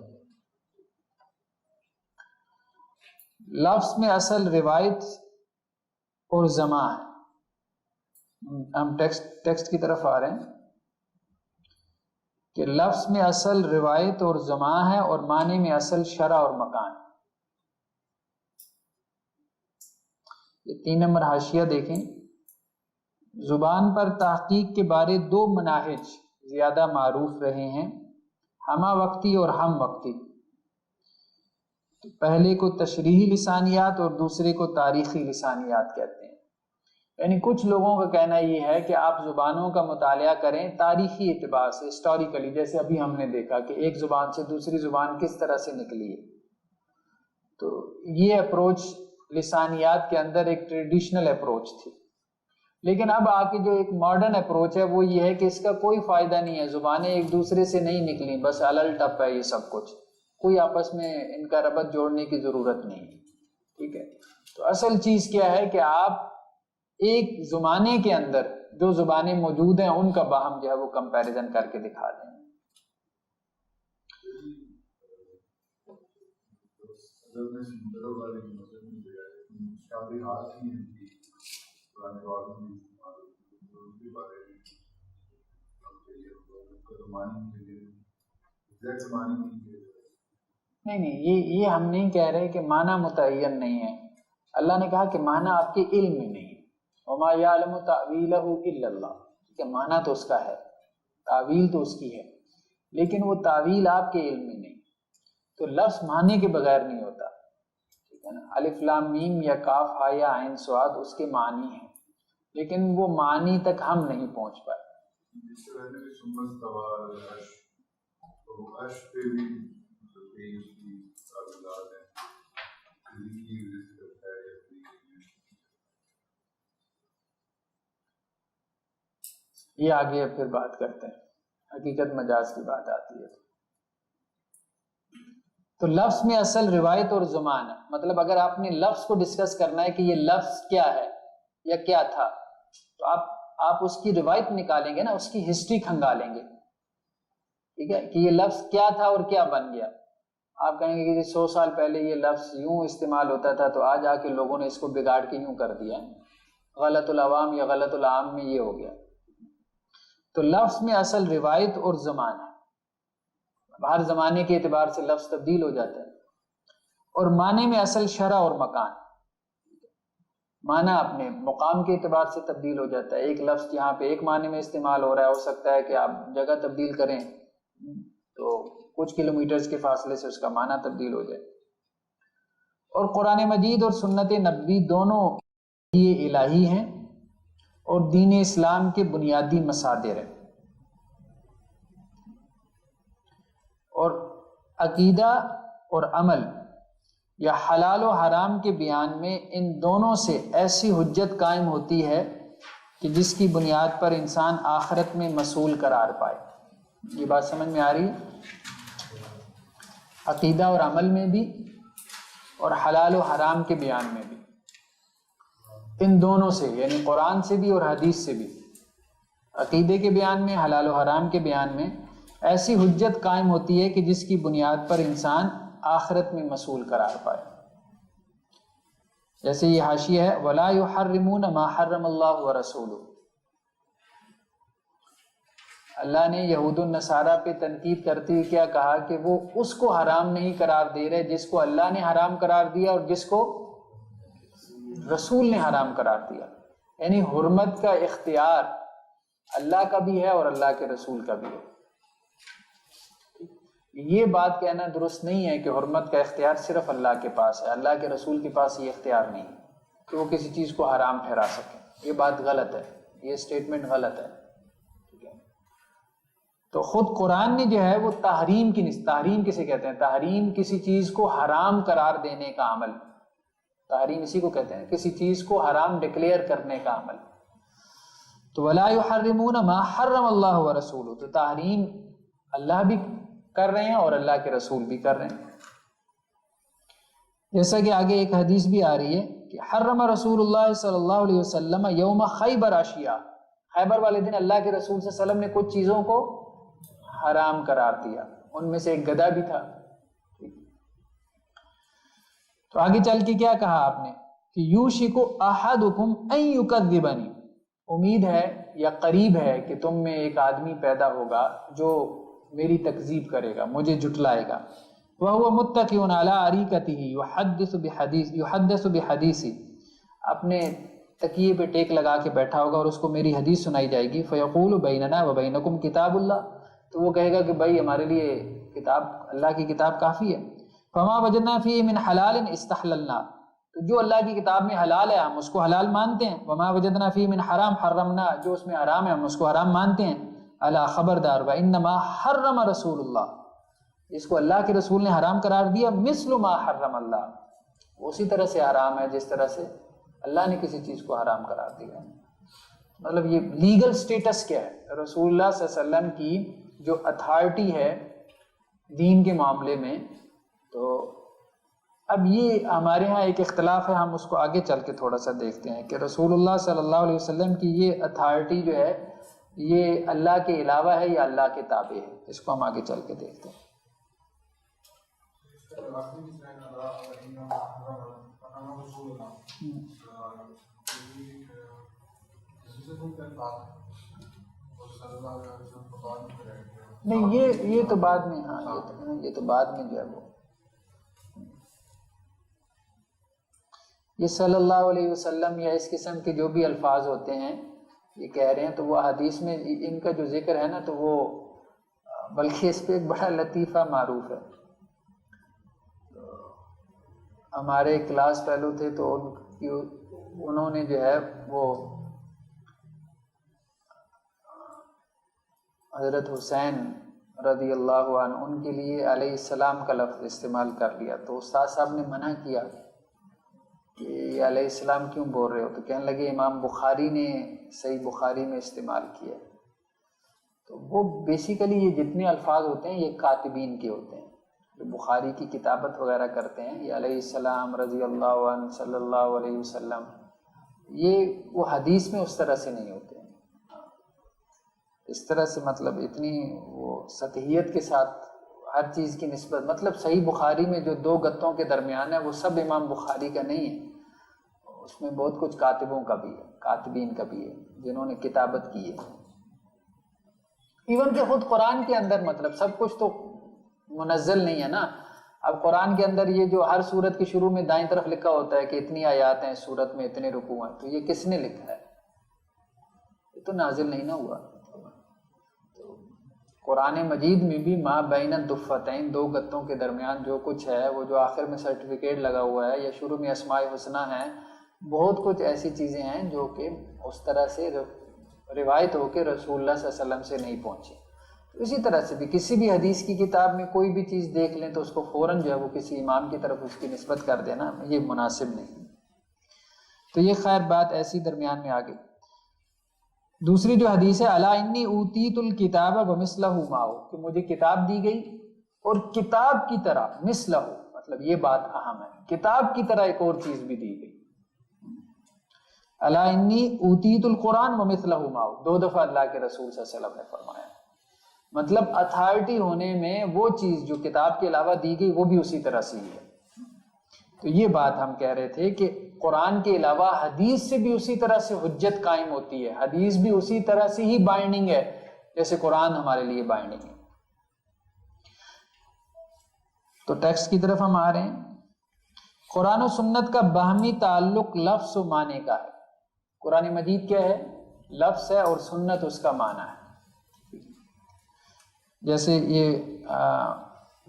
لفظ میں اصل روایت اور زما ہے. ہم ٹیکسٹ کی طرف آ رہے ہیں کہ لفظ میں اصل روایت اور زما ہے اور معنی میں اصل شرح اور مکان. یہ 3 نمبر حاشیہ دیکھیں. زبان پر تحقیق کے بارے 2 مناہج زیادہ معروف رہے ہیں، ہمہ وقتی اور ہم وقتی. پہلے کو تشریحی لسانیات اور دوسرے کو تاریخی لسانیات کہتے ہیں. یعنی کچھ لوگوں کا کہنا یہ ہے کہ آپ زبانوں کا مطالعہ کریں تاریخی اعتبار سے، ہسٹوریکلی، جیسے ابھی ہم نے دیکھا کہ ایک زبان سے دوسری زبان کس طرح سے نکلی ہے. تو یہ اپروچ لسانیات کے اندر ایک ٹریڈیشنل اپروچ تھی. لیکن اب آ کے جو ایک ماڈرن اپروچ ہے وہ یہ ہے کہ اس کا کوئی فائدہ نہیں ہے، زبانیں ایک دوسرے سے نہیں نکلیں، بس الل ٹپ ہے یہ سب کچھ، کوئی آپس میں ان کا ربط جوڑنے کی ضرورت نہیں ہے. ٹھیک ہے. تو اصل چیز کیا ہے کہ آپ ایک زمانے کے اندر جو زبانیں موجود ہیں ان کا باہم جو ہے وہ کمپیریزن کر کے دکھا دیں. نہیں یہ ہم نہیں کہہ رہے کہ معنی متعین نہیں ہے. اللہ نے کہا کہ معنی آپ کے علم میں نہیں ہے. وما یعلم تأویلہ الا اللہ. ٹھیک ہے, معنی تو اس کا ہے, تعویل تو اس کی ہے, لیکن وہ تعویل آپ کے علم میں نہیں. تو لفظ معنی کے بغیر نہیں ہوتا. ٹھیک ہے نا, الف لام میم یا کاف ہا یا عین صاد اس کے معنی ہیں, لیکن وہ معنی تک ہم نہیں پہنچ پائے. یہ آگے پھر بات کرتے ہیں, حقیقت مجاز کی بات آتی ہے. تو لفظ میں اصل روایت اور زمان ہے. مطلب اگر آپ نے لفظ کو ڈسکس کرنا ہے کہ یہ لفظ کیا ہے یا کیا تھا, تو آپ اس کی روایت نکالیں گے نا, اس کی ہسٹری کھنگالیں گے. ٹھیک ہے, کہ یہ لفظ کیا تھا اور کیا بن گیا. آپ کہیں گے کہ 100 سال پہلے یہ لفظ یوں استعمال ہوتا تھا, تو آج آ کے لوگوں نے اس کو بگاڑ کے یوں کر دیا, غلط العوام یا غلط العام میں یہ ہو گیا. تو لفظ میں اصل روایت اور زمان ہے. ہر زمانے کے اعتبار سے لفظ تبدیل ہو جاتا ہے. اور معنی میں اصل شرح اور مکان. معنی اپنے مقام کے اعتبار سے تبدیل ہو جاتا ہے. ایک لفظ جہاں پہ ایک معنی میں استعمال ہو رہا ہے, ہو سکتا ہے کہ آپ جگہ تبدیل کریں تو کچھ کلومیٹرز کے فاصلے سے اس کا معنی تبدیل ہو جائے. اور قرآن مجید اور سنت نبوی دونوں یہ الہی ہیں اور دین اسلام کے بنیادی مصادر ہیں. اور عقیدہ اور عمل یا حلال و حرام کے بیان میں ان دونوں سے ایسی حجت قائم ہوتی ہے کہ جس کی بنیاد پر انسان آخرت میں مسئول قرار پائے. یہ بات سمجھ میں آ رہی ہے؟ عقیدہ اور عمل میں بھی اور حلال و حرام کے بیان میں بھی, ان دونوں سے, یعنی قرآن سے بھی اور حدیث سے بھی, عقیدے کے بیان میں, حلال و حرام کے بیان میں ایسی حجت قائم ہوتی ہے کہ جس کی بنیاد پر انسان آخرت میں مسئول قرار پائے. جیسے یہ حاشیہ ہے, وَلَا يُحَرِّمُونَ مَا حَرَّمَ اللَّهُ وَرَسُولُهُ. اللہ نے یہود النصارہ پہ تنقید کرتے ہوئے کیا کہا کہ وہ اس کو حرام نہیں قرار دے رہے جس کو اللہ نے حرام قرار دیا اور جس کو رسول نے حرام قرار دیا. یعنی حرمت کا اختیار اللہ کا بھی ہے اور اللہ کے رسول کا بھی ہے. یہ بات کہنا درست نہیں ہے کہ حرمت کا اختیار صرف اللہ کے پاس ہے, اللہ کے رسول کے پاس یہ اختیار نہیں کہ وہ کسی چیز کو حرام ٹھہرا سکے. یہ بات غلط ہے, یہ اسٹیٹمنٹ غلط ہے. تو خود قرآن نے جو ہے وہ تحریم کسے کہتے ہیں؟ تحریم کسی چیز کو حرام قرار دینے کا عمل. تحریم اسی کو کہتے ہیں, کسی چیز کو حرام ڈکلیئر کرنے کا عمل. تو وَلَا يُحَرِّمُونَ مَا حَرَّمَ اللَّهُ وَرَسُولُهُ. تو تحریم اللہ بھی کر رہے ہیں اور اللہ کے رسول بھی کر رہے ہیں. جیسا کہ آگے ایک حدیث بھی آ رہی ہے کہ حرم رسول اللہ صلی اللہ علیہ وسلم یوم خیبر اشیاء. خیبر والے دن اللہ کے رسول صلی اللہ علیہ وسلم نے کچھ چیزوں کو حرام قرار دیا, ان میں سے ایک گدھا بھی تھا. تو آگے چل کے کیا کہا آپ نے کہ یوشک احدکم ان یکذبنی. امید ہے یا قریب ہے کہ تم میں ایک آدمی پیدا ہوگا جو میری تکذیب کرے گا, مجھے جھٹلائے گا. وَهُوَ مُتَّكِئٌ عَلَىٰ عَرِيكَتِهِ يُحَدِّثُ بِحَدِيثِ. اپنے تکیے پہ ٹیک لگا کے بیٹھا ہوگا اور اس کو میری حدیث سنائی جائے گی. فَيَقُولُ بَيْنَنَا وَبَيْنَكُمْ كِتَابُ اللَّهِ. تو وہ کہے گا کہ بھائی ہمارے لیے کتاب, اللہ کی کتاب کافی ہے. فَمَا وَجَدْنَا فِيهِ مِنْ حَلَالٍ اسْتَحْلَلْنَا. تو جو اللہ کی کتاب میں حلال ہے ہم اس کو حلال مانتے ہیں. وَمَا وَجَدْنَا فِيهِ مِنْ حَرَامٍ حَرَّمْنَا. جو اس میں حرام ہے ہم اس کو حرام مانتے ہیں. الا خبردار, وَإِنَّمَا حَرَّمَ رَسُولُ اللَّهِ. اس کو اللہ کے رسول نے حرام قرار دیا. مِثْلُ مَا حَرَّمَ اللَّهِ. اسی طرح سے حرام ہے جس طرح سے اللہ نے کسی چیز کو حرام قرار دیا. مطلب یہ لیگل سٹیٹس کیا ہے رسول اللہ صلی اللہ علیہ وسلم کی جو اتھارٹی ہے دین کے معاملے میں. تو اب یہ ہمارے ہاں ایک اختلاف ہے، ہم اس کو آگے چل کے تھوڑا سا دیکھتے ہیں کہ رسول اللہ صلی اللہ علیہ وسلم کی یہ اتھارٹی جو ہے یہ اللہ کے علاوہ ہے یا اللہ کے تابع ہے، اس کو ہم آگے چل کے دیکھتے ہیں۔ نہیں یہ تو بعد میں، ہاں یہ تو بعد میں جو ہے وہ یہ صلی اللہ علیہ وسلم یا اس قسم کے جو بھی الفاظ ہوتے ہیں یہ کہہ رہے ہیں، تو وہ حدیث میں ان کا جو ذکر ہے نا، تو وہ بلکہ اس پہ ایک بڑا لطیفہ معروف ہے۔ ہمارے کلاس فیلو تھے تو انہوں نے جو ہے وہ حضرت حسین رضی اللہ عنہ ان کے لیے علیہ السلام کا لفظ استعمال کر لیا، تو استاد صاحب نے منع کیا کہ یہ علیہ السلام کیوں بول رہے ہو، تو کہنے لگے امام بخاری نے صحیح بخاری میں استعمال کیا۔ تو وہ بیسیکلی یہ جتنے الفاظ ہوتے ہیں یہ کاتبین کے ہوتے ہیں، جو بخاری کی کتابت وغیرہ کرتے ہیں، یہ علیہ السلام رضی اللہ عنہ صلی اللہ علیہ وسلم، یہ وہ حدیث میں اس طرح سے نہیں ہوتے ہیں، اس طرح سے مطلب اتنی وہ سطحیت کے ساتھ ہر چیز کی نسبت، مطلب صحیح بخاری میں جو دو گتوں کے درمیان ہے وہ سب امام بخاری کا نہیں ہے، اس میں بہت کچھ کاتبوں کا بھی ہے، کاتبین کا بھی ہے جنہوں نے کتابت کی ہے۔ ایون کہ خود قرآن کے اندر مطلب سب کچھ تو منزل نہیں ہے نا۔ اب قرآن کے اندر یہ جو ہر سورت کے شروع میں دائیں طرف لکھا ہوتا ہے کہ اتنی آیات ہیں سورت میں، اتنے رکوع ہیں، تو یہ کس نے لکھا ہے؟ یہ تو نازل نہیں نہ ہوا۔ قرآن مجید میں بھی ما بین الدفتین، دو گتوں کے درمیان جو کچھ ہے، وہ جو آخر میں سرٹیفکیٹ لگا ہوا ہے یا شروع میں اسماء الحسنی ہیں، بہت کچھ ایسی چیزیں ہیں جو کہ اس طرح سے روایت ہو کے رسول اللہ صلی اللہ علیہ وسلم سے نہیں پہنچی۔ اسی طرح سے بھی کسی بھی حدیث کی کتاب میں کوئی بھی چیز دیکھ لیں تو اس کو فوراً جو ہے وہ کسی امام کی طرف اس کی نسبت کر دینا یہ مناسب نہیں۔ تو یہ خیر بات ایسی درمیان میں آ گئی۔ دوسری جو حدیث ہے الا انی اوتیت الکتاب ومثلہ معہ، کہ مجھے کتاب دی گئی اور کتاب کی طرح مثلہ، مطلب یہ بات اہم ہے، کتاب کی طرح ایک اور چیز بھی دی گئی۔ الا انی اوتیت القرآن ومثلہ معہ، دو دفعہ اللہ کے رسول صلی اللہ علیہ وسلم نے فرمایا، مطلب اتھارٹی ہونے میں وہ چیز جو کتاب کے علاوہ دی گئی وہ بھی اسی طرح سے ہی ہے۔ تو یہ بات ہم کہہ رہے تھے کہ قرآن کے علاوہ حدیث سے بھی اسی طرح سے حجت قائم ہوتی ہے، حدیث بھی اسی طرح سے ہی بائنڈنگ ہے جیسے قرآن ہمارے لیے بائنڈنگ ہے۔ تو ٹیکسٹ کی طرف ہم آ رہے ہیں۔ قرآن و سنت کا باہمی تعلق لفظ و معنی کا ہے۔ قرآن مجید کیا ہے؟ لفظ ہے، اور سنت اس کا معنی ہے۔ جیسے یہ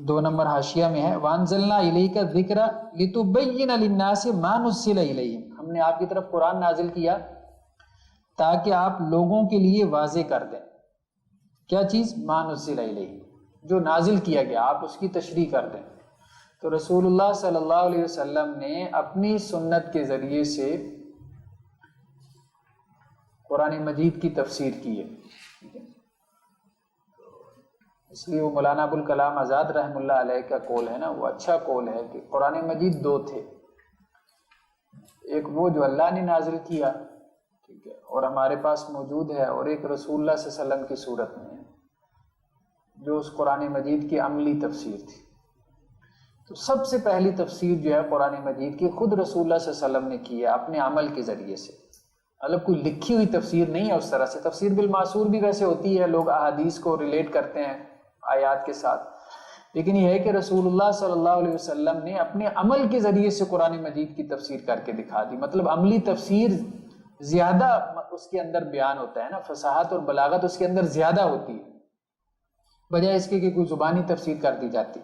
2 نمبر حاشیہ میں ہے وَأَنزَلْنَا إِلَيْكَ الذِّكْرَ لِتُبَيِّنَ لِلنَّاسِ مَا نُزِّلَ إِلَيْهِمْ، ہم نے آپ کی طرف قرآن نازل کیا تاکہ آپ لوگوں کے لیے واضح کر دیں کیا چیز؟ مَا نُزِّلَ إِلَيْهِمْ، جو نازل کیا گیا آپ اس کی تشریح کر دیں۔ تو رسول اللہ صلی اللہ علیہ وسلم نے اپنی سنت کے ذریعے سے قرآن مجید کی تفسیر کی ہے۔ اس لیے وہ مولانا ابوالکلام آزاد رحمہ اللہ علیہ کا قول ہے نا، وہ اچھا قول ہے کہ قرآن مجید 2 تھے، ایک وہ جو اللہ نے نازل کیا، ٹھیک ہے، اور ہمارے پاس موجود ہے، اور ایک رسول اللہ صلی اللہ علیہ وسلم کی صورت میں ہے جو اس قرآن مجید کی عملی تفسیر تھی۔ تو سب سے پہلی تفسیر جو ہے قرآن مجید کی خود رسول اللہ صلی اللہ علیہ وسلم نے کی ہے اپنے عمل کے ذریعے سے، مطلب کوئی لکھی ہوئی تفسیر نہیں ہے اس طرح سے۔ تفسیر بالمعصور بھی ویسے ہوتی ہے، لوگ احادیث کو ریلیٹ کرتے ہیں آیات کے ساتھ، لیکن یہ ہے کہ رسول اللہ صلی اللہ علیہ وسلم نے اپنے عمل کے ذریعے سے قرآن مجید کی تفسیر کر کے دکھا دی، مطلب عملی تفسیر زیادہ اس کے اندر بیان ہوتا ہے نا، فصاحت اور بلاغت اس کے اندر زیادہ ہوتی ہے بجائے اس کے کہ کوئی زبانی تفسیر کر دی جاتی۔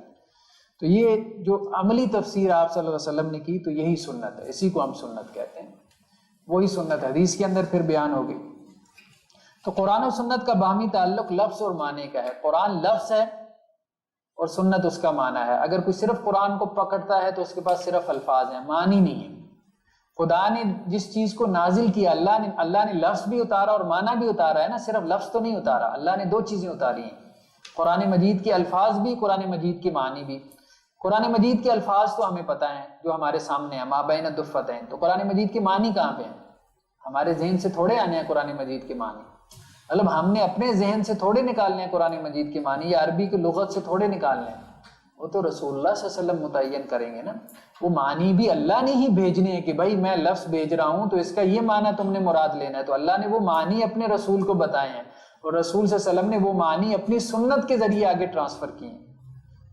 تو یہ جو عملی تفسیر آپ صلی اللہ علیہ وسلم نے کی تو یہی سنت ہے، اسی کو ہم سنت کہتے ہیں، وہی سنت حدیث کے اندر پھر بیان ہوگی۔ تو قرآن و سنت کا باہمی تعلق لفظ اور معنی کا ہے۔ قرآن لفظ ہے اور سنت اس کا معنی ہے۔ اگر کوئی صرف قرآن کو پکڑتا ہے تو اس کے پاس صرف الفاظ ہیں، معنی نہیں ہے۔ خدا نے جس چیز کو نازل کیا، اللہ نے لفظ بھی اتارا اور معنی بھی اتارا ہے نا، صرف لفظ تو نہیں اتارا، اللہ نے 2 چیزیں اتاری ہیں، قرآن مجید کے الفاظ بھی، قرآن مجید کے معنی بھی۔ قرآن مجید کے الفاظ تو ہمیں پتہ ہیں جو ہمارے سامنے ہیں، ما بین الدفتین، تو قرآن مجید کے معنی کہاں پہ ہیں؟ ہمارے ذہن سے تھوڑے آنے ہیں قرآن مجید کے معنی، مطلب ہم نے اپنے ذہن سے تھوڑے نکالنے ہیں قرآن مجید کے معنی، یا عربی کی لغت سے تھوڑے نکالنے ہیں، وہ تو رسول اللہ صلی اللہ علیہ وسلم متعین کریں گے نا۔ وہ معنی بھی اللہ نے ہی بھیجنے ہیں کہ بھائی میں لفظ بھیج رہا ہوں تو اس کا یہ معنی تم نے مراد لینا ہے، تو اللہ نے وہ معنی اپنے رسول کو بتائے ہیں، اور رسول صلی اللہ علیہ وسلم نے وہ معنی اپنی سنت کے ذریعے آگے ٹرانسفر کیے ہیں۔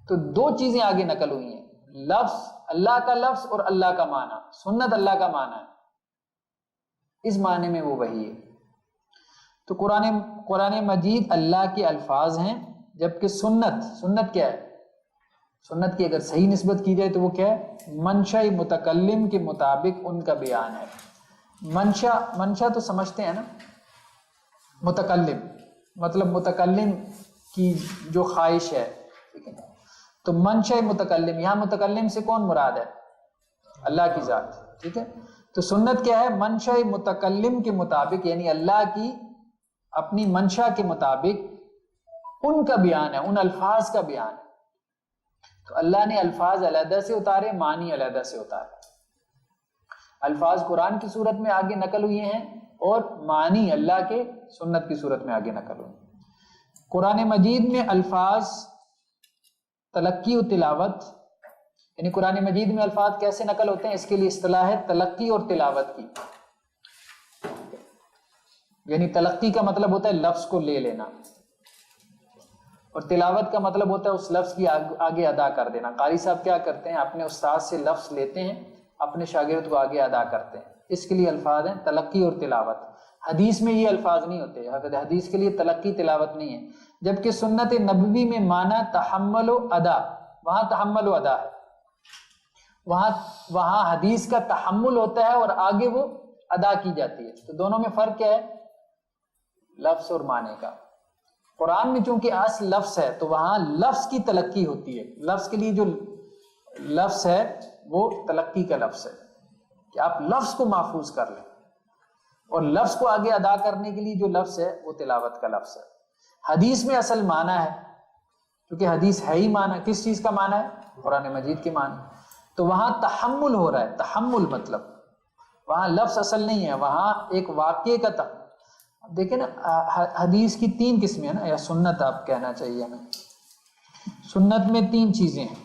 تو دو چیزیں آگے نقل ہوئی ہیں، لفظ اللہ کا لفظ اور اللہ کا معنی، سنت اللہ کا معنی ہے، اس معنی میں وہ وہی ہے۔ تو قرآن مجید اللہ کے الفاظ ہیں، جبکہ سنت کیا ہے؟ سنت کی اگر صحیح نسبت کی جائے تو وہ کیا ہے؟ منشا متکلم کے مطابق ان کا بیان ہے۔ منشا تو سمجھتے ہیں نا، متکلم مطلب متکلم کی جو خواہش ہے، ٹھیک ہے، تو منشا متکلم، یہاں متکلم سے کون مراد ہے؟ اللہ کی ذات، ٹھیک ہے۔ تو سنت کیا ہے؟ منشا متکلم کے مطابق، یعنی اللہ کی اپنی منشا کے مطابق ان کا بیان ہے، ان الفاظ کا بیان ہے۔ تو اللہ نے الفاظ علیحدہ سے اتارے، معنی علیحدہ سے اتارے۔ الفاظ قرآن کی صورت میں آگے نقل ہوئے ہیں اور معنی اللہ کے سنت کی صورت میں آگے نقل ہوئے ہیں۔ قرآن مجید میں الفاظ تلقی و تلاوت، یعنی قرآن مجید میں الفاظ کیسے نقل ہوتے ہیں، اس کے لیے اصطلاح ہے تلقی اور تلاوت کی۔ یعنی تلقی کا مطلب ہوتا ہے لفظ کو لے لینا، اور تلاوت کا مطلب ہوتا ہے اس لفظ کی آگے ادا کر دینا۔ قاری صاحب کیا کرتے ہیں؟ اپنے استاد سے لفظ لیتے ہیں، اپنے شاگرد کو آگے ادا کرتے ہیں، اس کے لیے الفاظ ہیں تلقی اور تلاوت۔ حدیث میں یہ الفاظ نہیں ہوتے، حدیث کے لیے تلقی تلاوت نہیں ہے، جبکہ سنت نبوی میں معنی تحمل و ادا، وہاں تحمل و ادا ہے، وہاں حدیث کا تحمل ہوتا ہے اور آگے وہ ادا کی جاتی ہے۔ تو دونوں میں فرق کیا ہے؟ لفظ اور معنی کا۔ قرآن میں چونکہ اصل لفظ ہے تو وہاں لفظ کی تلقی ہوتی ہے، لفظ کے لیے جو لفظ ہے وہ تلقی کا لفظ ہے کہ آپ لفظ کو محفوظ کر لیں، اور لفظ کو آگے ادا کرنے کے لیے جو لفظ ہے وہ تلاوت کا لفظ ہے۔ حدیث میں اصل معنی ہے، کیونکہ حدیث ہے ہی معنی، کس چیز کا معنی ہے؟ قرآن مجید کے معنی، تو وہاں تحمل ہو رہا ہے۔ تحمل مطلب وہاں لفظ اصل نہیں ہے، وہاں ایک واقعے کا تحمل۔ دیکھیں نا، حدیث کی 3 قسمیں ہیں نا، یا سنت آپ کہنا چاہیے ہمیں، سنت میں 3 چیزیں ہیں۔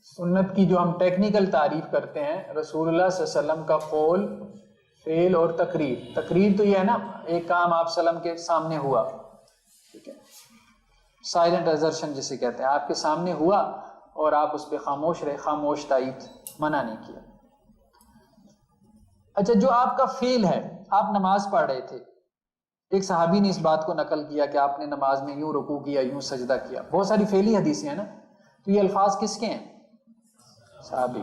سنت کی جو ہم ٹیکنیکل تعریف کرتے ہیں، رسول اللہ صلی اللہ علیہ وسلم کا قول، فعل اور تقریر۔ تقریر تو یہ ہے نا، ایک کام آپ صلی اللہ علیہ وسلم کے سامنے ہوا، ٹھیک ہے، سائلنٹ ایزرشن جسے کہتے ہیں، آپ کے سامنے ہوا اور آپ اس پہ خاموش رہے، خاموش تائید، منع نہیں کیا۔ اچھا، جو آپ کا فعل ہے، آپ نماز پڑھ رہے تھے، ایک صحابی نے اس بات کو نقل کیا کہ آپ نے نماز میں یوں رکوع کیا، یوں سجدہ کیا، بہت ساری فعلی حدیثیں ہیں نا، تو یہ الفاظ کس کے ہیں؟ صحابی۔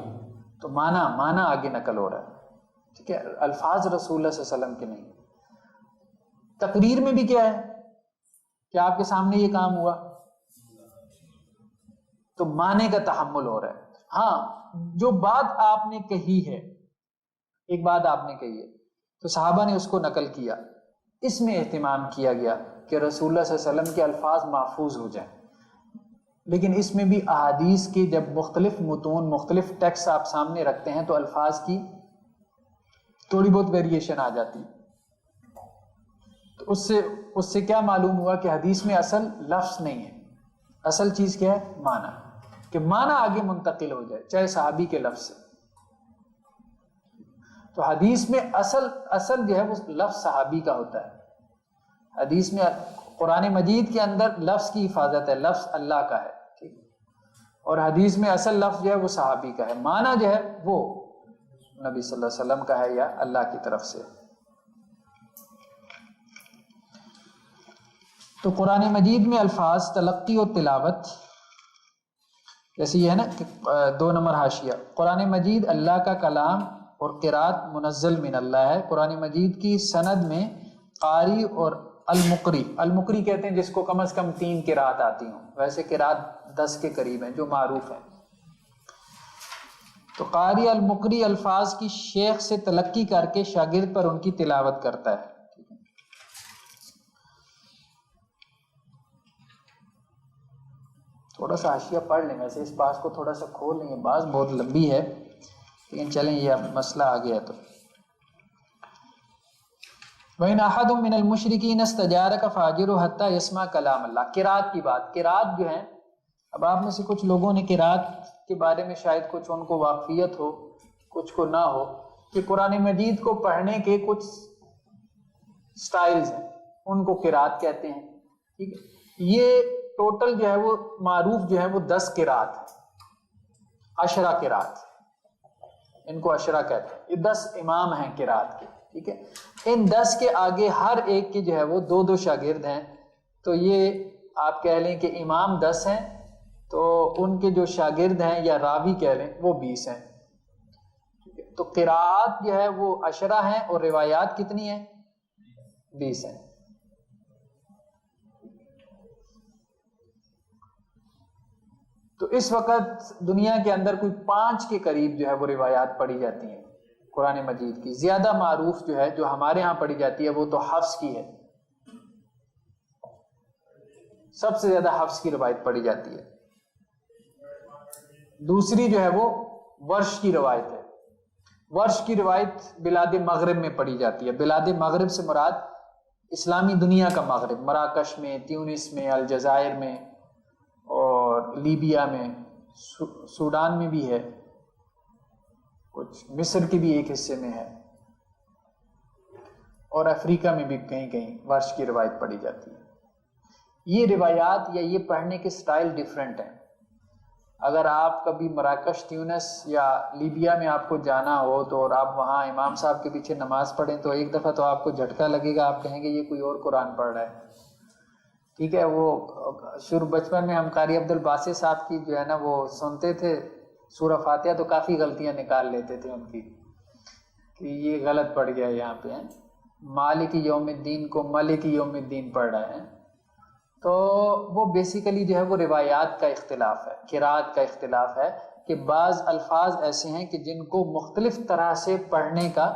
تو معنی آگے نقل ہو رہا ہے، ٹھیک ہے، الفاظ رسول اللہ صلی اللہ علیہ وسلم کے نہیں۔ تقریر میں بھی کیا ہے کہ آپ کے سامنے یہ کام ہوا، تو معنی کا تحمل ہو رہا ہے۔ ہاں، جو بات آپ نے کہی ہے، ایک بات آپ نے کہی ہے تو صحابہ نے اس کو نقل کیا، اس میں اہتمام کیا گیا کہ رسول اللہ صلی اللہ علیہ وسلم کے الفاظ محفوظ ہو جائیں۔ لیکن اس میں بھی احادیث کے جب مختلف متون، مختلف ٹیکسٹ آپ سامنے رکھتے ہیں تو الفاظ کی تھوڑی بہت ویریشن آ جاتی ہے۔ تو اس سے کیا معلوم ہوا کہ حدیث میں اصل لفظ نہیں ہے، اصل چیز کیا ہے؟ معنی، کہ معنی آگے منتقل ہو جائے، چاہے صحابی کے لفظ سے۔ تو حدیث میں اصل جو ہے وہ لفظ صحابی کا ہوتا ہے۔ حدیث میں قرآن مجید کے اندر لفظ کی حفاظت ہے، لفظ اللہ کا ہے، ٹھیک، اور حدیث میں اصل لفظ جو ہے وہ صحابی کا ہے، معنی جو ہے وہ نبی صلی اللہ علیہ وسلم کا ہے یا اللہ کی طرف سے۔ تو قرآن مجید میں الفاظ تلقی و تلاوت، جیسے یہ ہے نا کہ 2 نمبر حاشیہ، قرآن مجید اللہ کا کلام اور قرات منزل من اللہ ہے۔ قرآن مجید کی سند میں قاری اور المقری کہتے ہیں جس کو کم از کم 3 قرات آتی ہوں، ویسے قرات 10 کے قریب ہیں جو معروف ہیں۔ تو قاری المقری الفاظ کی شیخ سے تلقی کر کے شاگرد پر ان کی تلاوت کرتا ہے. تھوڑا سا حاشیہ پڑھ لیں، ویسے اس بات کو تھوڑا سا کھول لیں، بات بہت لمبی ہے لیکن چلیں یہ اب مسئلہ آ گیا. تو وَإِنْ أَحَدٌ مِّنَ الْمُشْرِكِينَ اسْتَجَارَكَ فَأَجِرْهُ حَتَّى يَسْمَعَ كَلَامَ اللَّهِ. قرات کی بات، قرات جو ہے، اب آپ میں سے کچھ لوگوں نے قرات کے بارے میں شاید کچھ ان کو واقفیت ہو کچھ کو نہ ہو کہ قرآن مجید کو پڑھنے کے کچھ سٹائلز ہیں، ان کو قرات کہتے ہیں. ٹھیک ہے، یہ ٹوٹل جو ہے وہ معروف جو ہے وہ 10 قرات ہے، 10 قرات، ان کو 10 کہتے ہیں. یہ 10 امام ہیں قرات کے. ٹھیک ہے، ان 10 کے آگے ہر ایک کے جو ہے وہ 2 شاگرد ہیں. تو یہ آپ کہہ لیں کہ امام 10 ہیں تو ان کے جو شاگرد ہیں یا راوی کہہ لیں وہ 20 ہیں. تو قراءات جو ہے وہ 10 ہیں اور روایات کتنی ہیں؟ 20 ہیں. تو اس وقت دنیا کے اندر کوئی 5 کے قریب جو ہے وہ روایات پڑھی جاتی ہیں قرآن مجید کی. زیادہ معروف جو ہے جو ہمارے ہاں پڑھی جاتی ہے وہ تو حفص کی ہے، سب سے زیادہ حفص کی روایت پڑھی جاتی ہے. دوسری جو ہے وہ ورش کی روایت ہے. ورش کی روایت بلاد مغرب میں پڑھی جاتی ہے. بلاد مغرب سے مراد اسلامی دنیا کا مغرب، مراکش میں، تیونس میں، الجزائر میں اور لیبیا میں، سوڈان میں بھی ہے، کچھ مصر کے بھی ایک حصے میں ہے اور افریقہ میں بھی کہیں کہیں ورش کی روایت پڑھی جاتی ہے. یہ روایات یا یہ پڑھنے کے سٹائل ڈیفرنٹ ہیں. اگر آپ کبھی مراکش، تیونس یا لیبیا میں آپ کو جانا ہو تو اور آپ وہاں امام صاحب کے پیچھے نماز پڑھیں تو ایک دفعہ تو آپ کو جھٹکا لگے گا، آپ کہیں گے یہ کوئی اور قرآن پڑھ رہا ہے. ٹھیک ہے، وہ شروع بچپن میں ہم قاری عبد الباسط صاحب کی جو ہے نا وہ سنتے تھے سورہ فاتحہ تو کافی غلطیاں نکال لیتے تھے ان کی کہ یہ غلط پڑ گیا یہاں پہ، مالک یوم الدین کو ملک یوم الدین پڑھ رہے ہیں. تو وہ بیسیکلی جو ہے وہ روایات کا اختلاف ہے، قرات کا اختلاف ہے کہ بعض الفاظ ایسے ہیں کہ جن کو مختلف طرح سے پڑھنے کا،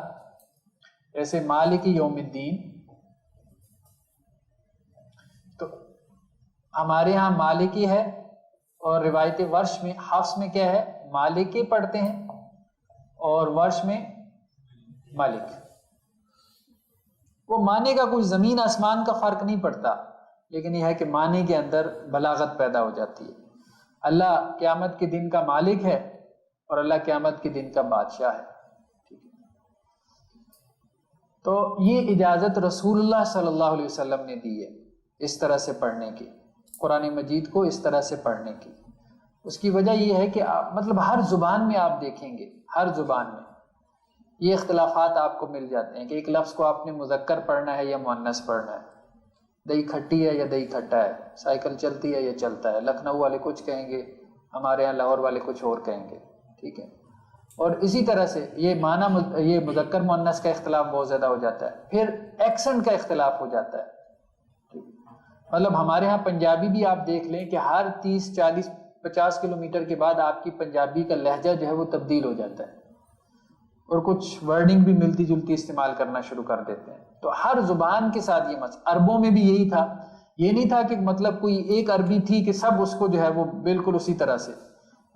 جیسے مالک یوم الدین، تو ہمارے ہاں مالکی ہے اور روایت ورش میں حفص میں کیا ہے؟ مالکی پڑھتے ہیں اور ورش میں مالک. وہ معنی کا کوئی زمین آسمان کا فرق نہیں پڑتا، لیکن یہ ہے کہ معنی کے اندر بلاغت پیدا ہو جاتی ہے. اللہ قیامت کے دن کا مالک ہے اور اللہ قیامت کے دن کا بادشاہ ہے. تو یہ اجازت رسول اللہ صلی اللہ علیہ وسلم نے دی ہے اس طرح سے پڑھنے کی، قرآن مجید کو اس طرح سے پڑھنے کی. اس کی وجہ یہ ہے کہ مطلب ہر زبان میں آپ دیکھیں گے، ہر زبان میں یہ اختلافات آپ کو مل جاتے ہیں کہ ایک لفظ کو آپ نے مذکر پڑھنا ہے یا مؤنث پڑھنا ہے، دہی کھٹی ہے یا دہی کھٹا ہے، سائیکل چلتی ہے یا چلتا ہے. لکھنؤ والے کچھ کہیں گے، ہمارے یہاں لاہور والے کچھ اور کہیں گے. ٹھیک ہے، اور اسی طرح سے یہ معنی، یہ مذکر مؤنث کا اختلاف بہت زیادہ ہو جاتا ہے. پھر ایکسنٹ کا اختلاف ہو جاتا ہے. مطلب ہمارے ہاں پنجابی بھی آپ دیکھ لیں کہ ہر 30 40 50 کلومیٹر کے بعد آپ کی پنجابی کا لہجہ جو ہے وہ تبدیل ہو جاتا ہے اور کچھ ورڈنگ بھی ملتی جلتی استعمال کرنا شروع کر دیتے ہیں. تو ہر زبان کے ساتھ یہ مسئلہ، عربوں میں بھی یہی تھا. یہ نہیں تھا کہ مطلب کوئی ایک عربی تھی کہ سب اس کو جو ہے وہ بالکل اسی طرح سے،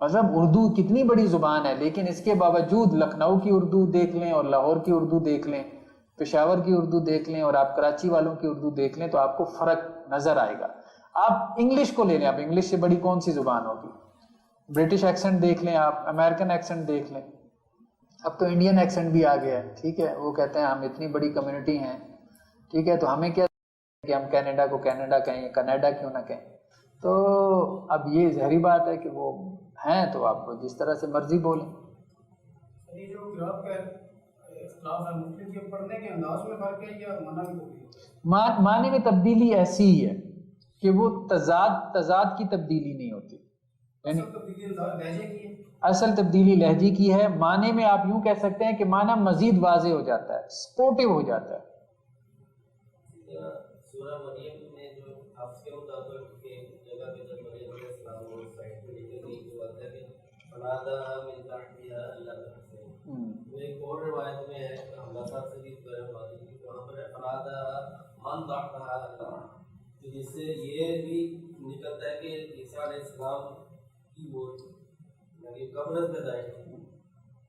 مطلب اردو کتنی بڑی زبان ہے لیکن اس کے باوجود لکھنؤ کی اردو دیکھ لیں اور لاہور کی اردو دیکھ لیں، پشاور کی اردو دیکھ لیں اور آپ کراچی والوں کی اردو دیکھ لیں تو آپ کو فرق نظر آئے گا. آپ انگلش کو لے لیں، آپ انگلش سے بڑی کون سی زبان ہوگی؟ برٹش ایکسنٹ دیکھ لیں، آپ امریکن ایکسنٹ دیکھ لیں، اب تو انڈین ایکسنٹ بھی آ گیا ہے. ٹھیک ہے، وہ کہتے ہیں ہم اتنی بڑی کمیونٹی ہیں، ٹھیک ہے، تو ہمیں کیا کہ ہم کینیڈا کو کینیڈا کہیں، کنیڈا کیوں نہ کہیں. تو اب یہ ظاہری بات ہے کہ وہ ہیں تو آپ جس طرح سے مرضی بولیں. یہ جو قرات کا اختلاف ہے، مختلف کے پڑھنے کے انداز میں فرق ہے یا معنی میں تبدیلی؟ معنی میں تبدیلی ایسی ہی ہے کہ وہ تضاد کی تبدیلی نہیں ہوتی، یعنی اصل تبدیلی لہجے کی ہے. معنی میں آپ یوں کہہ سکتے ہیں کہ معنی مزید واضح ہو جاتا ہے، سپورٹیو ہو جاتا ہے. سورہ مریم میں جو حفظ کے مطابق ایک جگہ پہ جب مریم علیہ السلام وہ سائڈ پہ لکھے گئی تو آتا ہے کہ فناداها من تحتها ألا تحزن. ایک اور روایت میں ہے حمزہ صاحب سے بھی بات ہے کہ وہاں پر فناداها من تحتها ألا. تو جس سے یہ بھی نکلتا ہے کہ عیسیٰ علیہ السلام کی وہ قبرت میں دائیں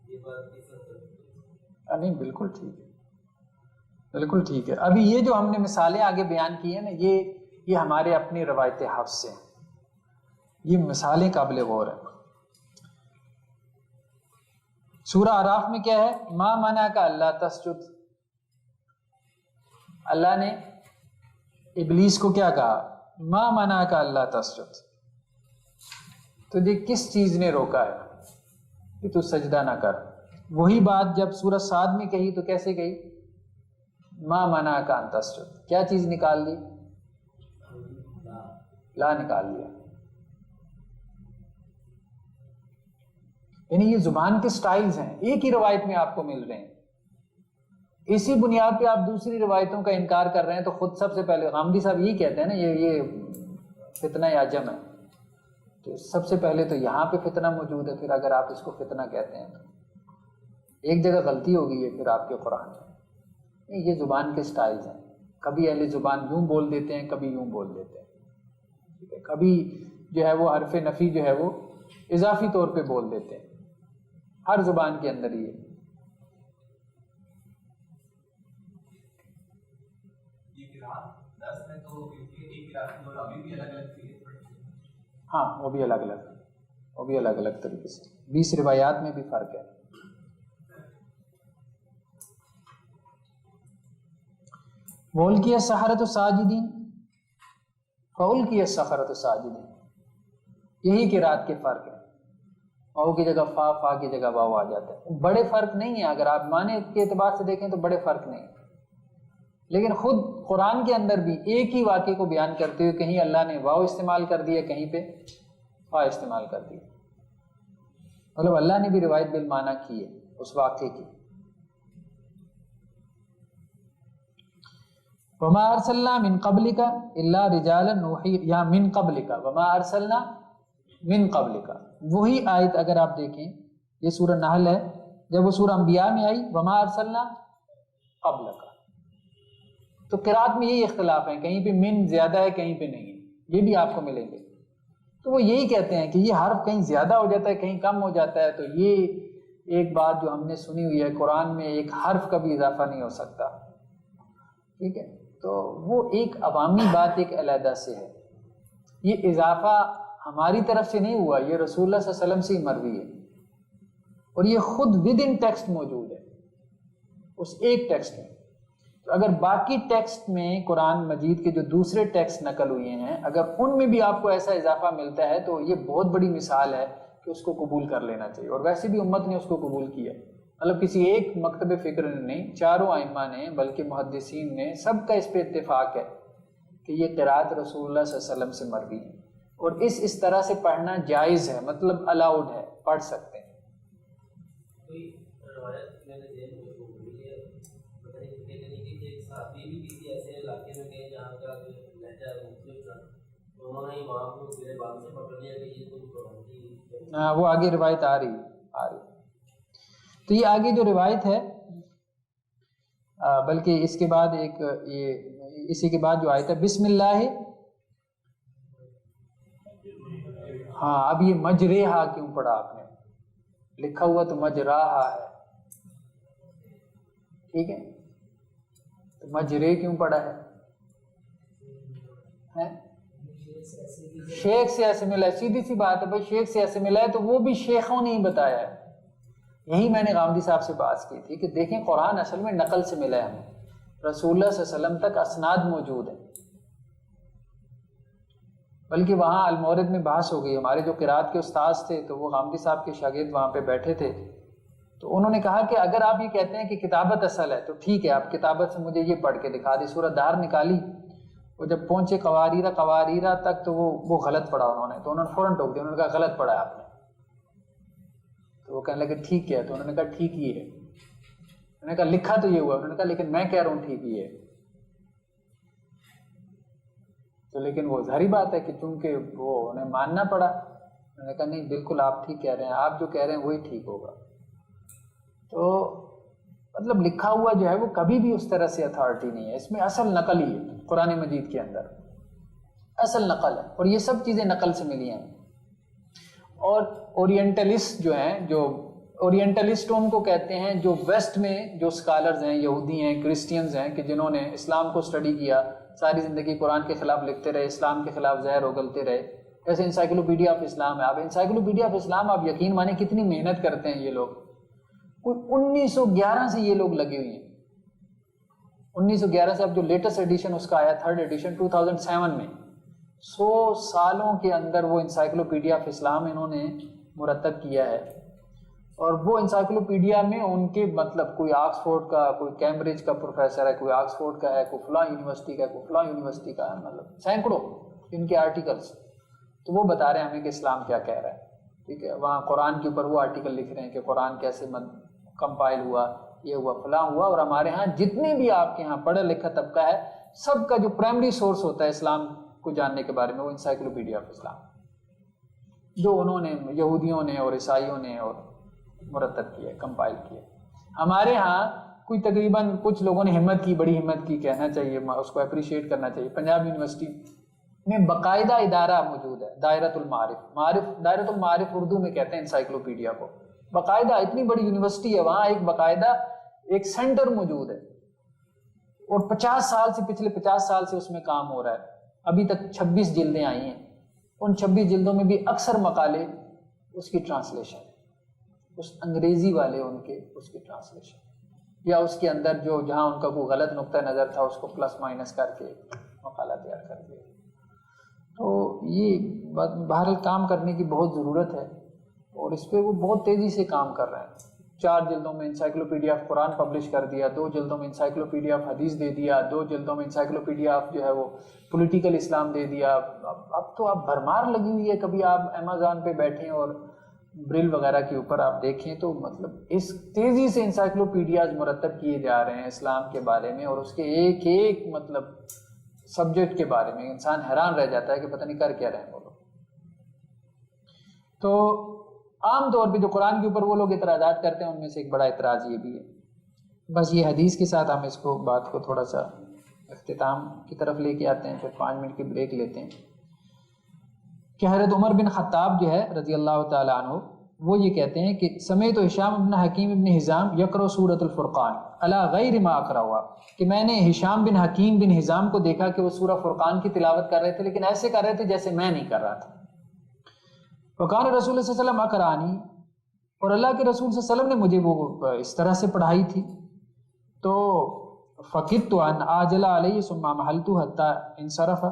یہ بات کس حد تک؟ نہیں بالکل ٹھیک ہے، بالکل ٹھیک ہے. ابھی یہ جو ہم نے مثالیں آگے بیان کی ہیں نا، یہ ہمارے اپنی روایت حفظ سے ہیں، یہ مثالیں قابل غور ہیں. سورہ اعراف میں کیا ہے؟ ما منعک اللہ تسجد. اللہ نے ابلیس کو کیا کہا؟ ما منعک اللہ تسجد، تجھے کس چیز نے روکا ہے کہ تو سجدہ نہ کر؟ وہی بات جب سورہ صاد میں کہی تو کیسے کہی؟ ما منعک ان تسجد. کیا چیز نکال دی؟ لا نکال دیا. یعنی یہ زبان کے سٹائلز ہیں، ایک ہی روایت میں آپ کو مل رہے ہیں. اسی بنیاد پہ آپ دوسری روایتوں کا انکار کر رہے ہیں تو خود سب سے پہلے غامدی صاحب یہی کہتے ہیں نا یہ فتنہ عجم ہے. تو سب سے پہلے تو یہاں پہ فتنہ موجود ہے، پھر اگر آپ اس کو فتنہ کہتے ہیں تو ایک جگہ غلطی ہو گئی ہے پھر آپ کے قرآن میں. یہ زبان کے سٹائلز ہیں، کبھی اہل زبان یوں بول دیتے ہیں، کبھی یوں بول دیتے ہیں. ٹھیک ہے، کبھی جو ہے وہ حرف نفی جو ہے وہ اضافی طور پہ بول دیتے ہیں. ہر زبان کے اندر یہ ہاں وہ بھی الگ الگ طریقے سے 20 روایات میں بھی فرق ہے. بول کیا سحرۃ ساجدین فول کیا سحرۃ ساجدین، یہی قرات کے فرق ہے. واو کی جگہ فا کی جگہ واو آ جاتا ہے. بڑے فرق نہیں ہیں، اگر آپ معنی کے اعتبار سے دیکھیں تو بڑے فرق نہیں، لیکن خود قرآن کے اندر بھی ایک ہی واقعے کو بیان کرتے ہوئے کہیں اللہ نے واو استعمال کر دیا، کہیں پہ فا استعمال کر دیا. مطلب اللہ نے بھی روایت بالمعنی کی ہے اس واقعے کی. وما ارسلنا من قبلک الا رجالا نوحی، یا من قبلک وما ارسلنا من قبلک. وہی آیت اگر آپ دیکھیں یہ سورہ نحل ہے، جب وہ سورہ انبیاء میں آئی وما ارسلنا قبلک، تو قرات میں یہی اختلاف ہیں، کہیں پہ من زیادہ ہے کہیں پہ نہیں ہے، یہ بھی آپ کو ملیں گے. تو وہ یہی کہتے ہیں کہ یہ حرف کہیں زیادہ ہو جاتا ہے کہیں کم ہو جاتا ہے. تو یہ ایک بات جو ہم نے سنی ہوئی ہے، قرآن میں ایک حرف کا بھی اضافہ نہیں ہو سکتا. ٹھیک ہے، تو وہ ایک عوامی بات ایک علیحدہ سے ہے. یہ اضافہ ہماری طرف سے نہیں ہوا، یہ رسول اللہ صلی اللہ علیہ وسلم سے ہی مروی ہے، اور یہ خود ود ان ٹیکسٹ موجود ہے اس ایک ٹیکسٹ میں. تو اگر باقی ٹیکسٹ میں قرآن مجید کے جو دوسرے ٹیکسٹ نقل ہوئے ہیں اگر ان میں بھی آپ کو ایسا اضافہ ملتا ہے تو یہ بہت بڑی مثال ہے کہ اس کو قبول کر لینا چاہیے. اور ویسے بھی امت نے اس کو قبول کیا، مطلب کسی ایک مکتب فکر نے نہیں، چاروں ائمہ نے بلکہ محدثین نے سب کا اس پہ اتفاق ہے کہ یہ قرات رسول اللہ صلی اللہ علیہ وسلم سے مروی ہے، اور اس طرح سے پڑھنا جائز ہے، مطلب الاؤڈ ہے، پڑھ سکتے ہیں. کوئی روایت میں نے ذہن میں کو ملی ہے، پتہ نہیں کہتے نہیں کہ ایک صحابی بھی کسی ایسے علاقے میں گئے جہاں کا لہجہ مختلف تھا، تو انہوں نے وہاں کو میرے بات سے پکڑ لیا کہ یہ تو قرآن کی. وہ آگے روایت آ رہی. تو یہ آگے جو روایت ہے بلکہ اس کے بعد ایک یہ اسی کے بعد جو آیت ہے بسم اللہ، ہاں اب یہ مجریہا کیوں پڑھا آپ نے؟ لکھا ہوا تو مجراہا ہے، ٹھیک ہے، تو مجرے کیوں پڑھا ہے؟ شیخ سے ایسے ملا ہے، سیدھی سی بات ہے بھائی، شیخ سے ایسے ملا ہے تو وہ بھی شیخوں نے ہی بتایا ہے. یہی میں نے غامدی صاحب سے بات کی تھی کہ دیکھیں قرآن اصل میں نقل سے ملا ہے ہمیں، رسول اللہ صلی اللہ علیہ وسلم تک اسناد موجود ہیں. بلکہ وہاں المورد میں بحث ہو گئی، ہمارے جو قرات کے استاذ تھے تو وہ غامدی صاحب کے شاگرد وہاں پہ بیٹھے تھے، تو انہوں نے کہا کہ اگر آپ یہ کہتے ہیں کہ کتابت اصل ہے تو ٹھیک ہے، آپ کتابت سے مجھے یہ پڑھ کے دکھا دی. سورہ دار نکالی، وہ جب پہنچے قواریرہ تک تو وہ غلط پڑھا انہوں نے، تو انہوں نے فوراً ٹوک دیا، انہوں نے کہا غلط پڑھا ہے آپ نے. تو وہ کہنے لگے ٹھیک ہے، تو انہوں نے کہا ٹھیک ہی ہے. انہوں نے کہا لکھا تو یہ ہوا، انہوں نے کہا لیکن میں کہہ رہا ہوں ٹھیک ہی ہے. تو لیکن وہ ظاہری بات ہے کہ چونکہ وہ انہیں ماننا پڑا، میں نے کہا نہیں بالکل آپ ٹھیک کہہ رہے ہیں، آپ جو کہہ رہے ہیں وہی ٹھیک ہوگا. تو مطلب لکھا ہوا جو ہے وہ کبھی بھی اس طرح سے اتھارٹی نہیں ہے، اس میں اصل نقل ہی ہے قرآن مجید کے اندر، اصل نقل ہے، اور یہ سب چیزیں نقل سے ملی ہیں. اور اورینٹلسٹ جو ہیں، جو اورینٹلسٹ ان کو کہتے ہیں جو ویسٹ میں جو اسکالرز ہیں، یہودی ہیں، کرسچینز ہیں، کہ جنہوں نے اسلام کو اسٹڈی کیا، ساری زندگی قرآن کے خلاف لکھتے رہے، اسلام کے خلاف زہر اگلتے رہے. جیسے انسائکلوپیڈیا آف اسلام ہے. آپ انسائکلوپیڈیا آف اسلام آپ یقین مانیں کتنی محنت کرتے ہیں یہ لوگ. کوئی 1911 سے یہ لوگ لگے ہوئے ہیں. 1911 سے اب جو لیٹسٹ ایڈیشن اس کا آیا، 3rd ایڈیشن 2007 میں، 100 سالوں کے اندر وہ انسائکلوپیڈیا آف اسلام انہوں نے مرتب کیا ہے. اور وہ انسائکلوپیڈیا میں ان کے مطلب کوئی آکسفورڈ کا، کوئی کیمبرج کا پروفیسر ہے، کوئی آکسفورڈ کا ہے، کوئی فلاں یونیورسٹی کا ہے، کوئی فلاں یونیورسٹی کا ہے، مطلب سینکڑوں ان کے آرٹیکلس. تو وہ بتا رہے ہیں ہمیں کہ اسلام کیا کہہ رہا ہے. ٹھیک ہے، وہاں قرآن کے اوپر وہ آرٹیکل لکھ رہے ہیں کہ قرآن کیسے کمپائل ہوا، یہ ہوا، فلاں ہوا. اور ہمارے ہاں جتنے بھی آپ کے ہاں پڑھا لکھا طبقہ ہے، سب کا جو پرائمری سورس ہوتا ہے اسلام کو جاننے کے بارے میں، وہ انسائکلوپیڈیا آف اسلام، جو انہوں نے یہودیوں نے اور عیسائیوں نے اور مرتب کیا، کمپائل کیا. ہمارے ہاں کوئی تقریباً کچھ لوگوں نے ہمت کی، بڑی ہمت کی، کہنا چاہیے، اس کو اپریشیٹ کرنا چاہیے. پنجاب یونیورسٹی میں باقاعدہ ادارہ موجود ہے، دائرۃ المعارف. دائرۃ المعارف اردو میں کہتے ہیں انسائکلوپیڈیا کو. باقاعدہ اتنی بڑی یونیورسٹی ہے، وہاں ایک باقاعدہ ایک سینٹر موجود ہے، اور 50 سال سے، پچھلے 50 سال سے اس میں کام ہو رہا ہے. ابھی تک 26 جلدیں آئی ہیں. ان 26 جلدوں میں بھی اکثر مقالے اس کی ٹرانسلیشن، اس انگریزی والے ان کے اس کی ٹرانسلیشن، یا اس کے اندر جو جہاں ان کا کوئی غلط نقطہ نظر تھا اس کو پلس مائنس کر کے مقالہ تیار کر دیا. تو یہ بہرحال کام کرنے کی بہت ضرورت ہے، اور اس پہ وہ بہت تیزی سے کام کر رہے ہیں. 4 جلدوں میں انسائکلوپیڈیا آف قرآن پبلش کر دیا، 2 جلدوں میں انسائکلوپیڈیا آف حدیث دے دیا، 2 جلدوں میں انسائکلوپیڈیا آف جو ہے وہ پولیٹیکل اسلام دے دیا. اب تو آپ بھرمار لگی ہوئی ہے. کبھی آپ امیزون پہ بیٹھیں اور بریل وغیرہ کے اوپر آپ دیکھیں تو مطلب اس تیزی سے انسائکلوپیڈیاز مرتب کیے جا رہے ہیں اسلام کے بارے میں، اور اس کے ایک ایک مطلب سبجیکٹ کے بارے میں انسان حیران رہ جاتا ہے کہ پتہ نہیں کر کیا رہے ہیں وہ لوگ. تو عام طور پہ جو قرآن کے اوپر وہ لوگ اعتراضات کرتے ہیں، ان میں سے ایک بڑا اعتراض یہ بھی ہے. بس یہ حدیث کے ساتھ ہم اس کو بات کو تھوڑا سا اختتام کی طرف لے کے آتے ہیں، پھر 5 منٹ کی بریک لیتے ہیں. کہ حضرت عمر بن خطاب جو ہے رضی اللہ تعالیٰ عنہ، وہ یہ کہتے ہیں کہ سمیت ہشام بن حکیم بن حزام یقرأ سورۃ الفرقان علی غیر ما اقرأ، کہ میں نے ہشام بن حکیم بن حزام کو دیکھا کہ وہ سورہ فرقان کی تلاوت کر رہے تھے، لیکن ایسے کر رہے تھے جیسے میں نہیں کر رہا تھا. وقال رسول صلی اللہ علیہ وسلم اقرانی، اور اللہ کے رسول صلی اللہ علیہ وسلم نے مجھے وہ اس طرح سے پڑھائی تھی. تو فقدت ان عاجل علیہ ثم محلت حتى انصرف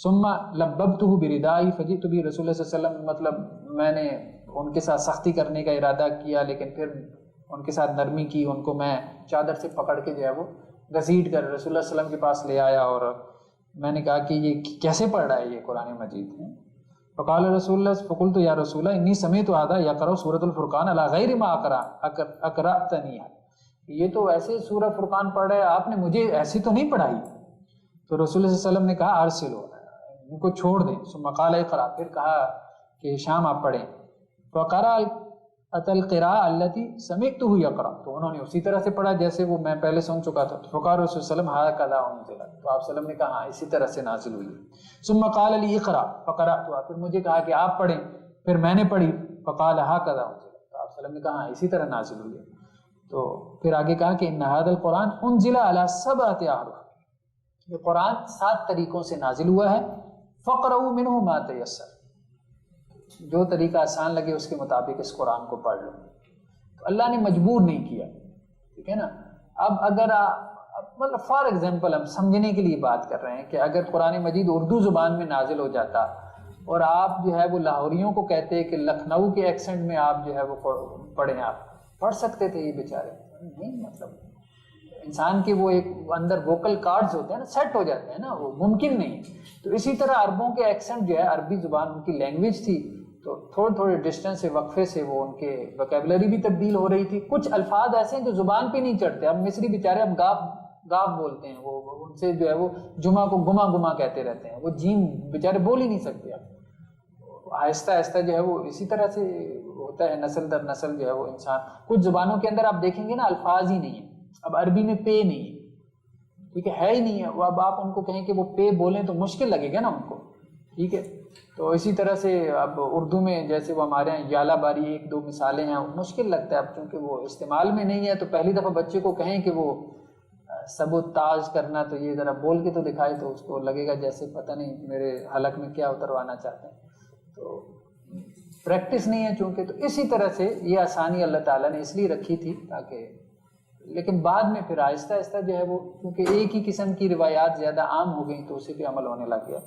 ثم لببته بردائی فجئت به رسول اللہ صلی اللہ علیہ وسلم. مطلب میں نے ان کے ساتھ سختی کرنے کا ارادہ کیا، لیکن پھر ان کے ساتھ نرمی کی، ان کو میں چادر سے پکڑ کے جو ہے وہ گھسیٹ کر رسول اللہ صلی اللہ علیہ وسلم کے پاس لے آیا، اور میں نے کہا کہ یہ کیسے پڑھ رہا ہے یہ قرآن مجید ہے. فقال رسول اللہ فقلت یا رسول اللہ انی سمعت هذا یقرأ سورۃ الفرقان علی غیر ما اقرأتنی، یہ تو ایسے سورہ فرقان پڑھ رہا ہے، آپ نے مجھے ایسی تو نہیں پڑھائی. تو رسول اللہ صلی اللہ علیہ وسلم نے کہا ارسلو، ان کو چھوڑ دیں. ثم قال اقرأ، پھر کہا کہ شام آپ پڑھیں. فقرأ القراءة التي سمعته يقرأ، تو انہوں نے اسی طرح سے پڑھا جیسے وہ میں پہلے سن چکا تھا. فقال رسول صلی اللہ علیہ وسلم هكذا انزل، تو آپ صلی اللہ علیہ وسلم نے کہا ہاں اسی طرح سے نازل ہوئی. ثم قال لي اقرأ فقرأت، پھر مجھے کہا کہ آپ پڑھیں، پھر میں نے پڑھی. فقال هكذا انزل، تو آپ صلی اللہ علیہ وسلم نے کہا ہاں اسی طرح نازل ہوئی. تو پھر آگے کہا کہ ان هذا القرآن انزل على 7 احرف، یہ قرآن 7 طریقوں سے نازل ہوا ہے. فقرؤوا منه ما تيسر، جو طریقہ آسان لگے اس کے مطابق اس قرآن کو پڑھ لو. تو اللہ نے مجبور نہیں کیا، ٹھیک ہے نا. اب اگر مطلب فار ایگزامپل ہم سمجھنے کے لیے بات کر رہے ہیں کہ اگر قرآن مجید اردو زبان میں نازل ہو جاتا اور آپ جو ہے وہ لاہوریوں کو کہتے کہ لکھنؤ کے ایکسنٹ میں آپ جو ہے وہ پڑھیں، آپ پڑھ سکتے تھے یہ بیچارے؟ نہیں، مطلب انسان کے وہ ایک اندر ووکل کارڈز ہوتے ہیں نا، سیٹ ہو جاتے ہیں نا، وہ ممکن نہیں. تو اسی طرح عربوں کے ایکسنٹ جو ہے، عربی زبان ان کی لینگویج تھی، تو تھوڑے تھوڑے ڈسٹینس سے، وقفے سے وہ ان کے ویکیبلری بھی تبدیل ہو رہی تھی. کچھ الفاظ ایسے ہیں جو زبان پہ نہیں چڑھتے. اب مصری بیچارے اب گاف بولتے ہیں، وہ ان سے جو ہے وہ جمعہ کو گما کہتے رہتے ہیں، وہ جیم بیچارے بول ہی نہیں سکتے. اب آہستہ آہستہ جو ہے وہ اسی طرح سے ہوتا ہے، نسل در نسل جو ہے وہ انسان. کچھ زبانوں کے اندر آپ دیکھیں گے نا الفاظ ہی نہیں ہیں. اب عربی میں پے نہیں ہے، ٹھیک ہے ہی نہیں ہے. وہ اب آپ ان کو کہیں کہ وہ پے بولیں تو مشکل لگے گا نا ان کو، ٹھیک ہے. تو اسی طرح سے اب اردو میں جیسے وہ ہمارے یہاں یالا باری ایک دو مثالیں ہیں، مشکل لگتا ہے اب چونکہ وہ استعمال میں نہیں ہے. تو پہلی دفعہ بچے کو کہیں کہ وہ سب و تاج کرنا، تو یہ ذرا بول کے تو دکھائے تو اس کو لگے گا جیسے پتہ نہیں میرے حلق میں کیا اتروانا چاہتے ہیں. تو پریکٹس نہیں ہے چونکہ. تو اسی طرح سے یہ آسانی اللہ تعالیٰ نے اس لیے رکھی تھی تاکہ، لیکن بعد میں پھر آہستہ آہستہ جو ہے وہ کیونکہ ایک ہی قسم کی روایات زیادہ عام ہو گئیں تو اسی پہ عمل ہونے لگ گیا.